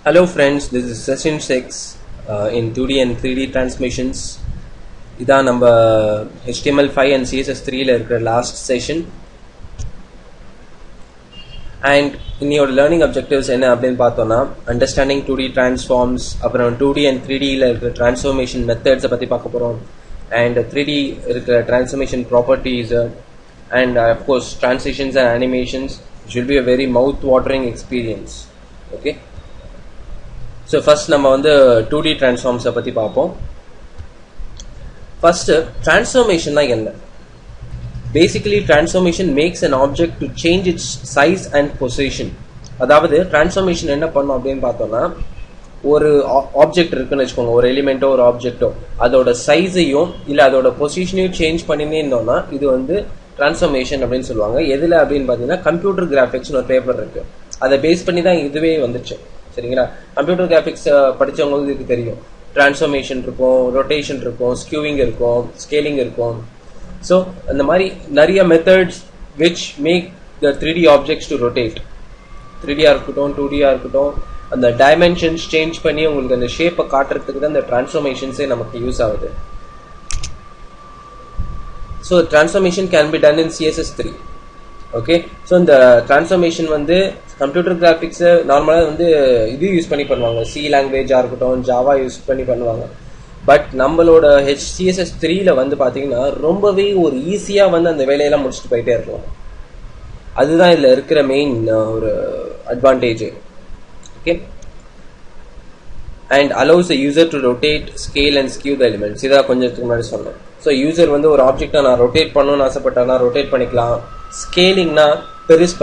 Hello friends, this is session 6 in 2D and 3D transmissions. இதான் நம்ம HTML5 and CSS3ல இருக்கிற last session. And இன்னியோட learning objectives என்ன அப்படின்னு பார்த்தோம்னா understanding 2D transforms, அப்புறம் 2D and 3Dல இருக்கிற transformation methods பற்றி பார்க்க போகிறோம், and 3D இருக்கிற transformation properties, and of course transitions and animations. It will be a very mouth-watering experience. Okay. So first நம்ம வந்து 2D transforms பற்றி பார்ப்போம். First, transformation என்ன? Basically, transformation makes an object to change its size and position. அதாவது transformation என்ன பண்ணும் அப்படின்னு பார்த்தோம்னா, ஒரு ஆப்ஜெக்ட் இருக்குன்னு வச்சுக்கோங்க, ஒரு எலிமெண்ட்டோ ஒரு ஆப்ஜெக்டோ, அதோட சைஸையும் இல்லை அதோட பொசிஷனையும் சேஞ்ச் பண்ணினே இருந்தோம்னா இது வந்து டிரான்ஸ்ஃபர்மேஷன் அப்படின்னு சொல்லுவாங்க. எதில் அப்படின்னு பார்த்தீங்கன்னா கம்ப்யூட்டர் கிராஃபிக்ஸ்னு ஒரு பேப்பர் இருக்கு, அதை பேஸ் பண்ணி தான் இதுவே வந்துச்சு. சரிங்களா? கம்ப்யூட்டர் கிராஃபிக்ஸ் படித்தவங்களுக்கு இது தெரியும். டிரான்ஸ்ஃபர்மேஷன் இருக்கும், ரொட்டேஷன் இருக்கும், ஸ்கியூவிங் இருக்கும், ஸ்கேலிங் இருக்கும். ஸோ அந்த மாதிரி நிறைய methods which make the 3D objects to rotate. 3Dயாக இருக்கட்டும் 2Dயாக இருக்கட்டும், அந்த டைமென்ஷன்ஸ் சேஞ்ச் பண்ணி உங்களுக்கு அந்த ஷேப்பை காட்டுறதுக்கு தான் இந்த டிரான்ஸ்ஃபர்மேஷன்ஸே நமக்கு யூஸ் ஆகுது. So transformation can be done in CSS3. Okay. So இந்த டிரான்ஸ்ஃபர்மேஷன் வந்து கம்ப்யூட்டர் கிராஃபிக்ஸை நார்மலாக வந்து இது யூஸ் பண்ணி பண்ணுவாங்க, சி லாங்குவேஜாக இருக்கட்டும், ஜாவா யூஸ் பண்ணி பண்ணுவாங்க. பட் நம்மளோட CSS3ல வந்து பார்த்தீங்கன்னா ரொம்பவே ஒரு ஈஸியாக வந்து அந்த வேலையெல்லாம் முடிச்சுட்டு போயிட்டே இருக்கலாம். அதுதான் இதில் இருக்கிற மெயின் ஒரு advantage. Okay. And allows the user to rotate, scale and skew the elements. இதான் கொஞ்சத்துக்கு முன்னாடி சொன்னேன். ஸோ யூசர் வந்து ஒரு ஆப்ஜெக்டை நான் ரொட்டேட் பண்ணணும்னு ஆசைப்பட்டானா ரொட்டேட் பண்ணிக்கலாம். ஸ்கேலிங்னா பெருசு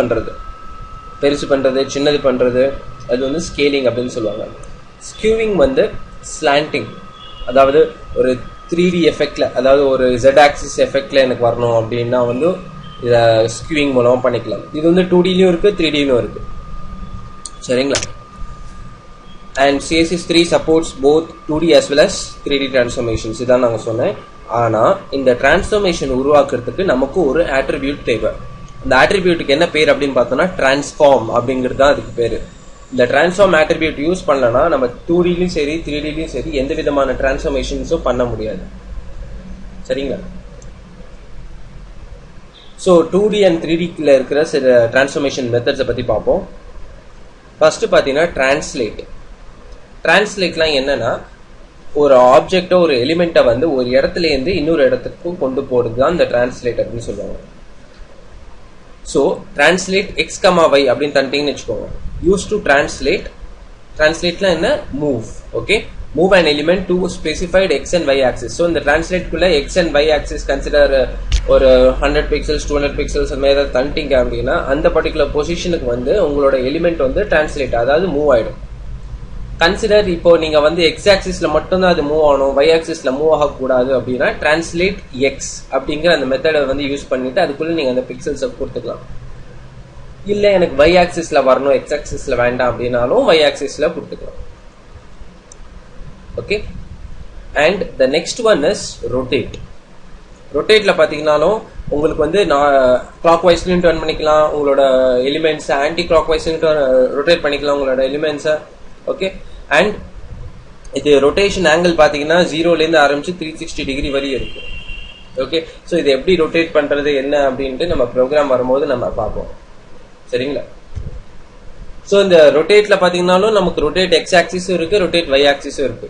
பண்ணுறது, சின்னது பண்ணுறது, அது வந்து ஸ்கேலிங் அப்படின்னு சொல்லுவாங்க. ஸ்கியூவிங் வந்து ஸ்லாண்டிங், அதாவது ஒரு 3D எஃபெக்ட்ல, அதாவது ஒரு Z ஆக்சிஸ் எஃபெக்ட்ல எனக்கு வரணும் அப்படின்னா வந்து இதை ஸ்கியூவிங் மூலமாக பண்ணிக்கலாம். இது வந்து 2Dலையும் இருக்குது 3Dலையும் இருக்குது. சரிங்களா? And CSS3 supports both 2D as well as 3D transformations. இதான் நாங்கள் சொன்னேன். ஆனால் இந்த டிரான்ஸ்ஃபர்மேஷன் உருவாக்குறதுக்கு நமக்கு ஒரு ஆட்ரிபியூட் தேவை. இந்த ஆட்ரிபியூட்டுக்கு என்ன பேர் அப்படின்னு பார்த்தோம்னா டிரான்ஸ்ஃபார்ம் அப்படிங்கிறது தான் அதுக்கு பேர். இந்த டிரான்ஸ்ஃபார்ம் ஆட்ரிபியூட் யூஸ் பண்ணலன்னா நம்ம 2Dலையும் சரி 3Dலையும் சரி எந்த விதமான டிரான்ஸ்ஃபர்மேஷன்ஸும் பண்ண முடியாது. சரிங்களா? ஸோ 2D அண்ட் 3Dல இருக்கிற சில டிரான்ஸ்ஃபர்மேஷன் மெத்தட்ஸை பற்றி பார்ப்போம். ஃபர்ஸ்ட் பார்த்தீங்கன்னா டிரான்ஸ்லேட்லாம் என்னன்னா, ஒரு ஆப்ஜெக்டோ ஒரு எலிமெண்ட்டை வந்து ஒரு இடத்துல இருந்து இன்னொரு இடத்துக்கு கொண்டு போடுறது தான் இந்த டிரான்ஸ்லேட் அப்படின்னு சொல்லுவாங்க. ஸோ டிரான்ஸ்லேட் x, y அப்படின்னு தண்டிங்கன்னு வச்சுக்கோங்க. யூஸ் டு டிரான்ஸ்லேட்லாம் என்ன? Move. Okay. Move and element to specified x and y axis. So இந்த டிரான்ஸ்லேட்குள்ள x and y axis consider ஒரு 100 பிக்சல்ஸ் 200 பிக்சல்ஸ் அந்த மாதிரி ஏதாவது தண்டிங்க அப்படின்னா அந்த பர்டிகுலர் பொசிஷனுக்கு வந்து உங்களோட எலிமெண்ட் வந்து டிரான்ஸ்லேட், அதாவது மூவ் ஆயிடும். கன்சிடர் இப்போ நீங்க வந்து x ஆக்சிஸ்ல மட்டும்தான் அது மூவ் ஆகணும், y ஆக்சிஸ்ல மூவ் ஆகக்கூடாது அப்படின்னா டிரான்ஸ்லேட் x அப்படிங்கிற அந்த மெத்தடை வந்து யூஸ் பண்ணிட்டு அதுக்குள்ள நீங்க அந்த பிக்சல்ஸை கொடுத்துக்கலாம். இல்ல எனக்கு y ஆக்சிஸ்ல வரணும், x ஆக்சிஸ்ல வேண்டாம் அப்படின்னாலும் y ஆக்சிஸ்ல கொடுத்துக்கலாம். Okay. And the next one is rotate. ரொட்டேட்ல பாத்தீங்கன்னாலும் உங்களுக்கு வந்து கிளாக் வைஸ்லயும் டர்ன் பண்ணிக்கலாம் உங்களோட எலிமெண்ட்ஸ், ஆன்டி கிளாக் வைஸ்லயும் ரொட்டேட் பண்ணிக்கலாம் உங்களோட எலிமெண்ட்ஸை. ஓகே. அண்ட் இது ரொட்டேஷன் ஆங்கிள் பார்த்தீங்கன்னா 0லேருந்து ஆரம்பிச்சு 360 டிகிரி வரையும் இருக்கு. ஓகே. ஸோ இது எப்படி ரொட்டேட் பண்றது என்ன அப்படின்ட்டு நம்ம ப்ரோக்ராம் வரும்போது நம்ம பார்ப்போம். சரிங்களா? ஸோ இந்த ரொட்டேட்ல பார்த்தீங்கன்னாலும் நமக்கு ரொட்டேட் x ஆக்சிஸும் இருக்கு, ரொட்டேட் y ஆக்சிஸும் இருக்கு.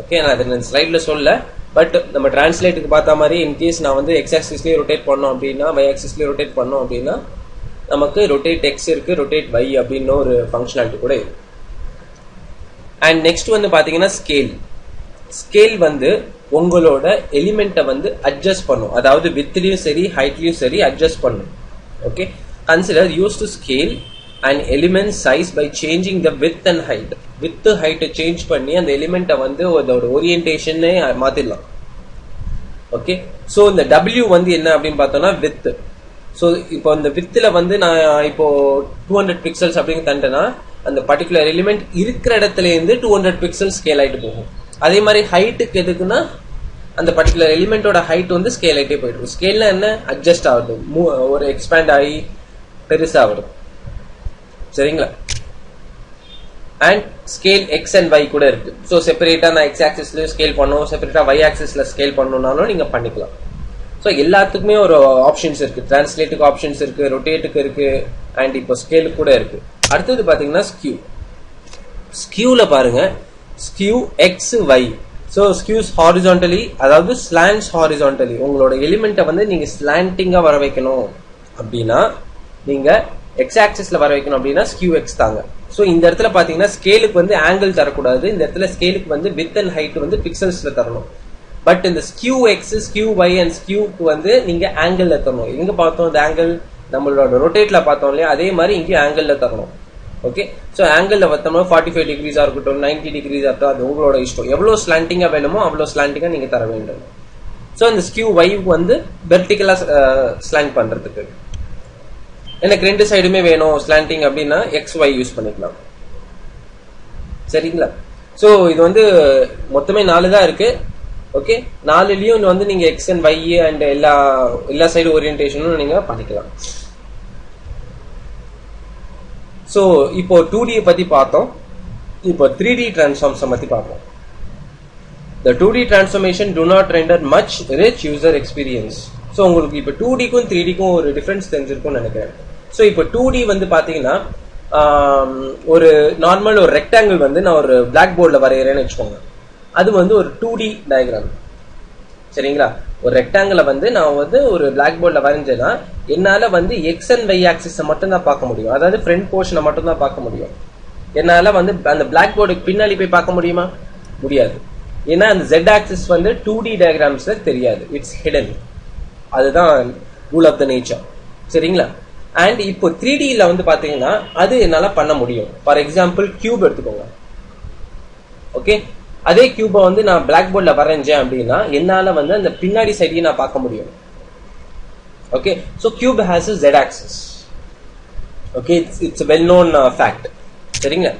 ஓகே. நான் அதை ஸ்லைட்ல சொல்ல, பட் நம்ம டிரான்ஸ்லேட்டுக்கு பார்த்த மாதிரி இன்கேஸ் நான் வந்து x ஆக்சிஸ்லேயே ரொட்டேட் பண்ணோம் அப்படின்னா y ஆக்சிஸ்லேயே ரொட்டேட் பண்ணோம் அப்படின்னா நமக்கு ரொட்டேட் x இருக்கு, ரொட்டேட் y அப்படின்னு ஒரு ஃபங்க்ஷனாலிட்டி கூட இருக்கு. அண்ட் நெக்ஸ்ட் வந்து பாத்தீங்கன்னா ஸ்கேல் வந்து உங்களோட எலிமெண்ட்டை வந்து அட்ஜஸ்ட் பண்ணும், அதாவது வித்லயும் சரி ஹைட்லயும் சரி அட்ஜஸ்ட் பண்ணும். Okay. Consider use to scale and element size by changing the width and height. Width ஹைட்டை சேஞ்ச் பண்ணி அந்த எலிமெண்ட்டை வந்து அதோட ஓரியன்டேஷனே மாத்திடலாம். ஓகே. ஸோ இந்த W வந்து என்ன அப்படின்னு பார்த்தோம்னா வித். ஸோ இப்போ இந்த வித்துல வந்து நான் இப்போ 200 பிக்சல்ஸ் அப்படின்னு தண்டேன்னா அந்த பர்டிகுலர் எலிமெண்ட் இருக்கிற இடத்துல இருந்து 200 பிக்சல் ஸ்கேல் ஆயிட்டு போகும். அதே மாதிரி ஹைட்டுக்கு எதுக்குன்னா அந்த பர்டிகுலர் எலிமெண்டோட ஹைட் வந்து ஸ்கேல் ஆயிட்டே போயிடும். ஸ்கேல்னா என்ன? அட்ஜஸ்ட் ஆகுது, ஒரு எக்ஸ்பேண்ட் ஆகி பெருசாக வரும். சரிங்களா? And scale X and Y கூட இருக்கு. ஸோ செப்பரேட்டா நான் எக்ஸ் ஆக்சிஸ்ல ஸ்கேல் பண்ணணும், செப்பரேட்டா ஒய் ஆக்சிஸ்ல ஸ்கேல் பண்ணணும்னாலும் நீங்க பண்ணிக்கலாம். ஸோ எல்லாத்துக்குமே ஒரு ஆப்ஷன்ஸ் இருக்கு. டிரான்ஸ்லேட்டுக்கு ஆப்ஷன்ஸ் இருக்கு, ரொட்டேட்டுக்கு இருக்கு, அண்ட் இப்போ ஸ்கேலுக்கு கூட இருக்கு. அடுத்தது பாத்தீங்கன்னா ஸ்கியூ. ஸ்கியூல பாருங்க, skew X Y. So ஸ்கியூஸ் horizontally, அதாவது ஸ்லாண்ட்ஸ் ஹாரிசான்டலி. உங்களோட எலிமெண்ட்டை வந்து நீங்க ஸ்லாண்டிங்கா வர வைக்கணும் அப்படின்னா, நீங்க எக்ஸ் ஆக்சிஸ்ல வர வைக்கணும் அப்படின்னா ஸ்கியூ எக்ஸ் தாங்க. ஸோ இந்த இடத்துல பாத்தீங்கன்னா ஸ்கேலுக்கு வந்து ஆங்கிள் தரக்கூடாது. இந்த இடத்துல ஸ்கேலுக்கு வந்து வித் அண்ட் ஹைட் வந்து பிக்சல்ஸ்ல தரணும். பட் இந்த skew X, skew Y and ஸ்கியூக்கு வந்து நீங்க ஆங்கிள் தரணும். எங்க பார்த்தோம் இந்த ஆங்கிள்? நம்மளோட ரொட்டேட்ல பார்த்தோம் இல்லையா, அதே மாதிரி இங்கேயும் ஆங்கிள் தரணும். ஓகே, ஸோ ஆங்கிள் பார்த்தோம்னா 45 டிகிரிஸா இருக்கட்டும், 90 டிகிரிஸா இருக்கட்டும், அது உங்களோட இஷ்டம். எவ்வளவு ஸ்லாண்டிங்கா வேணுமோ அவ்வளவு ஸ்லாண்டிங்கா நீங்க தர வேண்டும். ஸோ இந்த ஸ்கியூ ஒய்க்கு வந்து வெர்டிகலா ஸ்லாண்ட் பண்றதுக்கு எனக்கு ரெண்டு சைடுமே வேணும் ஸ்லாண்டிங் அப்படின்னா எக்ஸ் ஒய் யூஸ் பண்ணிக்கலாம். சரிங்களா? ஸோ இது வந்து மொத்தமே 4 தான் இருக்கு. ஓகே, 4லயும் வந்து நீங்க எக்ஸ் அண்ட் ஒய் அண்ட் எல்லா சைடு ஓரியன்டேஷனும் நீங்க பண்ணிக்கலாம். ஸோ இப்போ 2D பத்தி பார்த்தோம். இப்போ 3D டிரான்ஸ்ஃபார்ம்ஸ் பத்தி பார்ப்போம். The 2D transformation do not render much rich user experience. So உங்களுக்கு இப்போ 2Dக்கும் 3Dக்கும் ஒரு டிஃபரன்ஸ் தெரிஞ்சிருக்கும்னு நினைக்கிறேன். ஸோ இப்போ 2D வந்து பாத்தீங்கன்னா ஒரு நார்மல் ஒரு ரெக்டாங்கிள் வந்து நான் ஒரு பிளாக் போர்டில் வரைகிறேன்னு வச்சுக்கோங்க. அது வந்து ஒரு 2D டயக்ராம். சரிங்களா? ஒரு ரெக்டாங்கிளை வந்து நான் வந்து ஒரு பிளாக் போர்டில் வரைஞ்சேன்னா என்னால வந்து எக்ஸ் அண்ட் ஒய் ஆக்சிஸை மட்டும் தான் பார்க்க முடியும். அதாவது ஃப்ரண்ட் போர்ஷனை மட்டும் தான் பார்க்க முடியும். என்னால வந்து அந்த பிளாக் போர்டுக்கு பின்னாடி போய் பார்க்க முடியுமா? முடியாது. ஏன்னா அந்த Z ஆக்சிஸ் வந்து 2D டயக்ராம்ஸ்ல தெரியாது. It's hidden. அதுதான் ரூல் ஆஃப் த நேச்சர். சரிங்களா? அண்ட் இப்போ 3Dல வந்து பாத்தீங்கன்னா அது என்னால பண்ண முடியும். ஃபார் எக்ஸாம்பிள் கியூப் எடுத்துக்கோங்க. ஓகே, அதே கியூபை வந்து நான் பிளாக் போர்ட்ல வரைஞ்சேன் அப்படின்னா என்னால வந்து அந்த பின்னாடி சைடையும் நான் பார்க்க முடியும். Okay, so cube has a Z axis. Okay, it's well known fact. சரிங்களா?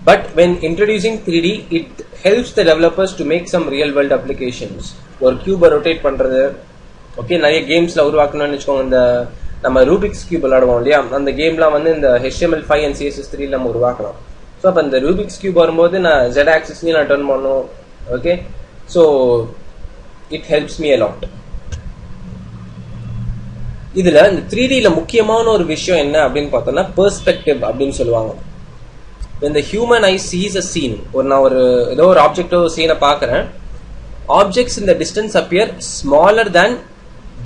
But when introducing 3D, it helps the developers to make some real world applications. ஒரு கியூபை ரொட்டேட் பண்றது, ஓகே, நிறைய கேம்ஸ்ல உருவாக்கணும்னு வச்சுக்கோங்க. இந்த நம்ம ரூபிக்ஸ் கியூப் விளையாடுவோம் இல்லையா, அந்த கேம்லாம் வந்து இந்த HTML5 and CSS3 நம்ம உருவாக்கலாம். ஸோ அப்போ இந்த ரூபிக்ஸ் கியூப் வரும்போது நான் Z ஆக்சிஸ்லயும் நான் டர்ன் பண்ணணும். Okay, so it helps me allot. இதுல இந்த 3Dல முக்கியமான ஒரு விஷயம் என்ன அப்படின்னு பார்த்தோம்னா பெர்ஸ்பெக்டிவ் அப்படின்னு சொல்லுவாங்க. When the human eye sees a scene, நான் ஏதோ ஒரு ஆப்ஜெக்டோ சீனை பார்க்கறேன், objects in the distance appear smaller than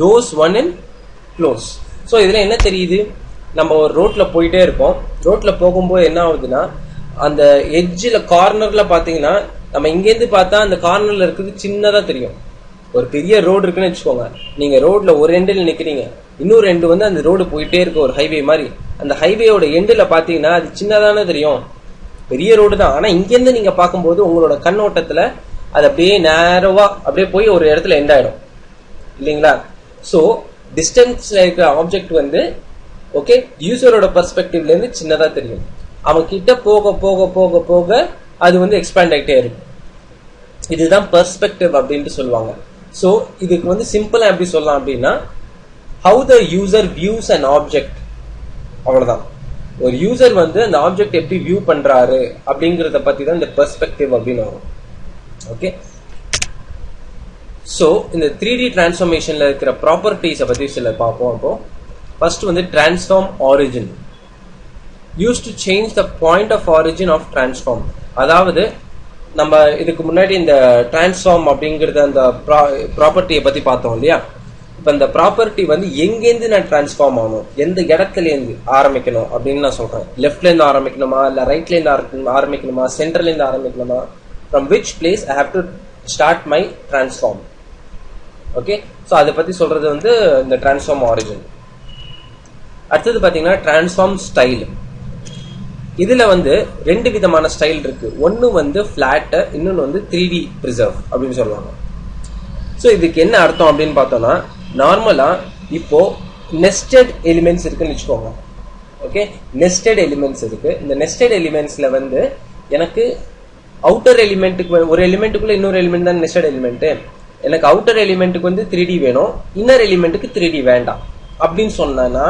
those one in close. So இதுல என்ன தெரியுது? நம்ம ஒரு ரோட்ல போயிட்டே இருக்கோம். ரோட்ல போகும்போது என்ன ஆகுதுன்னா அந்த எட்ஜில் கார்னர்ல பாத்தீங்கன்னா நம்ம இங்கேருந்து பார்த்தா அந்த கார்னர்ல இருக்கிறது சின்னதா தெரியும். ஒரு பெரிய ரோடு இருக்குன்னு வச்சுக்கோங்க. நீங்க ரோட்ல ஒரு எண்டில் நிக்கிறீங்க, இன்னொரு எண்டு வந்து அந்த ரோடு போயிட்டே இருக்கு, ஒரு ஹைவே மாதிரி. அந்த ஹைவேயோட எண்டில் பாத்தீங்கன்னா அது சின்னதானே தெரியும், பெரிய ரோடு தான். ஆனா இங்கிருந்து நீங்க பார்க்கும்போது உங்களோட கண்ணோட்டத்துல அது அப்படியே நேரவா அப்படியே போய் ஒரு இடத்துல எண்ட் ஆயிடும் இல்லைங்களா? ஸோ டிஸ்டன்ஸ்ல இருக்கிற ஆப்ஜெக்ட் வந்து ஓகே யூசரோட பெர்ஸ்பெக்டிவ்ல இருந்து சின்னதா தெரியும். அவன் கிட்ட போக போக போக போக அது வந்து எக்ஸ்பேண்ட் ஆகிட்டே இருக்கும். இதுதான் பெர்ஸ்பெக்டிவ் அப்படின்ட்டு சொல்லுவாங்க. ஸோ இதுக்கு வந்து சிம்பிளா எப்படி சொல்லலாம் அப்படின்னா how the user views an object, அவ்வளவுதான். ஒரு யூசர் வந்து அந்த ஆப்ஜெக்ட் எப்படி வியூ பண்றாரு அப்படிங்கறத பத்தி தான் இந்த பெர்ஸ்பெக்டிவ் அப்படின்னு வரும். ஓகே, ஸோ இந்த 3D டிரான்ஸ்ஃபார்மேஷன்ல இருக்கிற ப்ராப்பர்ட்டிஸை பத்தி சில பார்ப்போம். அப்போ ஃபர்ஸ்ட் வந்து transform origin use to change the point of origin of transform. அதாவது நம்ம இதுக்கு முன்னாடி இந்த டிரான்ஸ்ஃபார்ம் அப்படிங்கறத அந்த ப்ராப்பர்ட்டியை பத்தி பார்த்தோம் இல்லையா? இப்ப இந்த ப்ராப்பர்ட்டி வந்து எங்கேருந்து நான் டிரான்ஸ்ஃபார்ம் ஆகணும், எந்த இடத்துல இருந்து ஆரம்பிக்கணும் அப்படின்னு நான் சொல்றேன். லெஃப்ட்ல இருந்து ஆரம்பிக்கணுமா, இல்ல ரைட்ல இருந்து ஆரம்பிக்கணுமா, சென்டர்ல இருந்து ஆரம்பிக்கணுமா, from which place I have to start my transform. Okay, so அதை பத்தி சொல்றது வந்து இந்த டிரான்ஸ்ஃபார்ம் ஆரிஜின். அடுத்தது பாத்தீங்கன்னா டிரான்ஸ்ஃபார்ம் ஸ்டைல். இதுல வந்து ரெண்டு விதமான ஸ்டைல் இருக்கு. ஒன்னு வந்து பிளாட், இன்னொன்னு வந்து 3D preserve அப்படின்னு சொல்லுவாங்க. ஸோ இதுக்கு என்ன அர்த்தம் அப்படின்னு பார்த்தோம்னா நார்மலா இப்போ நெஸ்டட் எலிமெண்ட்ஸ் இருக்குன்னு வச்சுக்கோங்க. ஓகே, நெஸ்டட் எலிமெண்ட்ஸ் இருக்கு. இந்த நெஸ்டட் எலிமெண்ட்ஸ்ல வந்து எனக்கு அவுட்டர் எலிமெண்ட்டுக்கு ஒரு எலிமெண்ட்டுக்குள்ள இன்னொரு எலிமெண்ட் தான் நெஸ்டட் எலிமெண்ட். எனக்கு அவுட்டர் எலிமெண்ட்டுக்கு வந்து 3D வேணும், இன்னர் எலிமெண்ட்டுக்கு 3D வேண்டாம் அப்படின்னு சொன்னா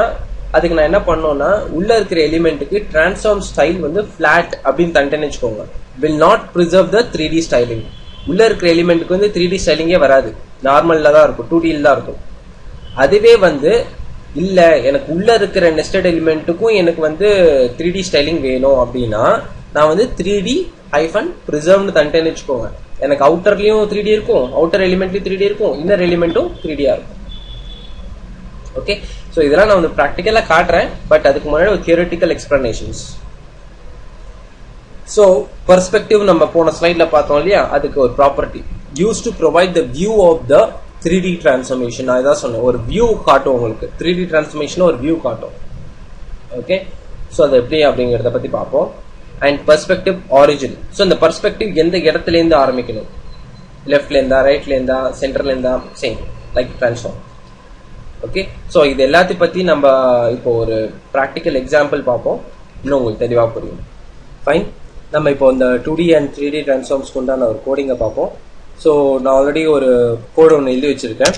அதுக்கு நான் என்ன பண்ணோம்னா உள்ள இருக்கிற எலிமெண்ட்டுக்கு டிரான்ஸ்ஃபார்ம் ஸ்டைல் வந்து ஃபிளாட் அப்படின்னு தனித்தனி வச்சுக்கோங்க. Will not preserve the 3D styling. உள்ள இருக்கிற எலிமெண்ட்டுக்கு வந்து 3D ஸ்டைலிங்கே வராது, நார்மல்ல தான் இருக்கும், 2D தான் இருக்கும். அதுவே வந்து இல்ல எனக்கு உள்ள இருக்கிற நெஸ்டட் எலிமெண்ட்டுக்கும் எனக்கு வந்து 3D ஸ்டைலிங் வேணும் அப்படின்னா நான் வந்து 3D -preserved தனித்தனி வச்சுக்கோங்க. எனக்கு அவுட்டர்லயும் 3D இருக்கும், அவுட்டர் எலிமெண்ட்லயும் 3D இருக்கும், இன்னர் எலிமெண்ட்டும் 3D-ஆ இருக்கும். ஓகே, ஸோ இதெல்லாம் நான் வந்து ப்ராக்டிக்கலா காட்டுறேன், பட் அதுக்கு முன்னாடி ஒரு தியரிட்டிக்கல் எக்ஸ்பிளனேஷன்ஸ். ஸோ பெர்ஸ்பெக்டிவ் நம்ம போன ஸ்லைட்ல பார்த்தோம் இல்லையா, அதுக்கு ஒரு property use to provide the view of the 3D transformation. நான் இதான் சொன்னேன், ஒரு வியூ காட்டும் உங்களுக்கு, 3D டிரான்ஸ்ஃபர்மேஷன் ஒரு வியூ காட்டும். ஓகே, ஸோ அது எப்படி அப்படிங்கிறத பத்தி பார்ப்போம். And perspective origin. ஸோ இந்த பெர்ஸ்பெக்டிவ் எந்த இடத்துல இருந்து ஆரம்பிக்கணும், லெஃப்ட்ல இருந்தா, ரைட்ல இருந்தா, சென்டர்ல இருந்தா, same like transform. Okay, so இது எல்லாத்தையும் பத்தி நம்ம இப்போ ஒரு ப்ராக்டிக்கல் எக்ஸாம்பிள் பார்ப்போம், இன்னும் உங்களுக்கு தெளிவாக புரியும். ஃபைன், நம்ம இப்போ இந்த 2D அண்ட் 3D டிரான்ஸ்ஃபார்ம்ஸ்க்கு உண்டான ஒரு கோடிங்கை பார்ப்போம். ஸோ நான் ஆல்ரெடி ஒரு கோடு ஒன்று எழுதி வச்சிருக்கேன்.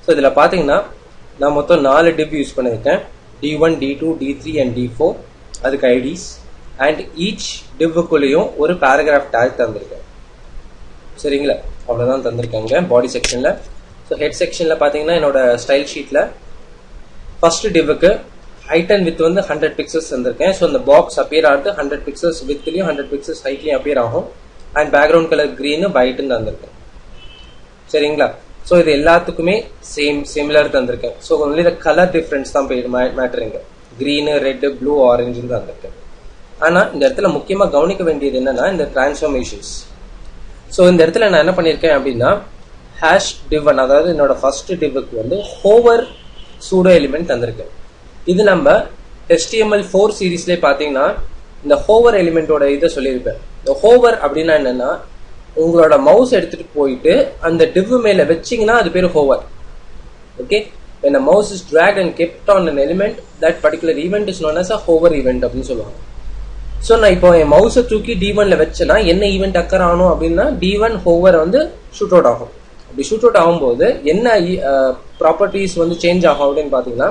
ஸோ இதில் பார்த்தீங்கன்னா நான் மொத்தம் 4 டிவ் யூஸ் பண்ணியிருக்கேன், D1, D2, D3 and D4. அதுக்கு ஐடிஸ் அண்ட் ஈச் டிவ்வுக்குள்ளேயும் ஒரு பேராகிராஃப் டேக் தந்திருக்கேன். சரிங்களா, அவ்வளோதான் தந்திருக்காங்க பாடி செக்ஷனில். ஸோ ஹெட் செக்ஷனில் பார்த்தீங்கன்னா என்னோட ஸ்டைல் ஷீட்டில் ஃபர்ஸ்ட் டிவ்வுக்கு ஹைட் அண்ட் வித் வந்து 100 பிக்சல்ஸ் தந்திருக்கேன். ஸோ இந்த பாக்ஸ் அப்பியர் ஆகுது 100 பிக்சல்ஸ் வித்லையும் 100 பிக்சல்ஸ் ஹைட்லையும் அப்பியர் ஆகும். அண்ட் பேக்ரவுண்ட் கலர் கிரீனு ஒயிட்னு தந்திருக்கேன். சரிங்களா, ஸோ இது எல்லாத்துக்குமே சிமிலர் தந்திருக்கேன். So only the colour difference தான் மேட்டருங்க, கிரீனு, ரெட்டு, ப்ளூ, ஆரஞ்சுன்னு தந்திருக்கேன். ஆனால் இந்த இடத்துல முக்கியமாக கவனிக்க வேண்டியது என்னன்னா இந்த டிரான்ஸ்ஃபார்மேஷன்ஸ். ஸோ இந்த இடத்துல நான் என்ன பண்ணியிருக்கேன் அப்படின்னா ஹேஷ் டிவ்1, அதாவது என்னோட ஃபர்ஸ்ட் டிவ்வுக்கு வந்து ஹோவர் சூடோ எலிமெண்ட் தந்திருக்கேன். இது நம்ம HTML4 சீரீஸ்லேயே பார்த்தீங்கன்னா இந்த ஹோவர் எலிமெண்டோட இதை சொல்லியிருப்பேன். இந்த ஹோவர் அப்படின்னா என்னன்னா உங்களோட மவுஸ் எடுத்துட்டு போயிட்டு அந்த டிவ் மேல வச்சிங்கன்னா அது பேர் hover. Okay, when a mouse is dragged and kept on an element, that particular event is known as a hover event அப்படின்னு சொல்லுவாங்க. ஸோ நான் இப்போ என் மவுஸை தூக்கி D1ல வச்சேன்னா என்ன ஈவெண்ட் அக்கர் ஆகணும் அப்படின்னா D1 ஹோவர் வந்து ஷூட் அவுட் ஆகும். அப்படி ஷூட் அவுட் ஆகும்போது என்ன ப்ராப்பர்ட்டிஸ் வந்து சேஞ்ச் ஆகும் அப்படின்னு பார்த்தீங்கன்னா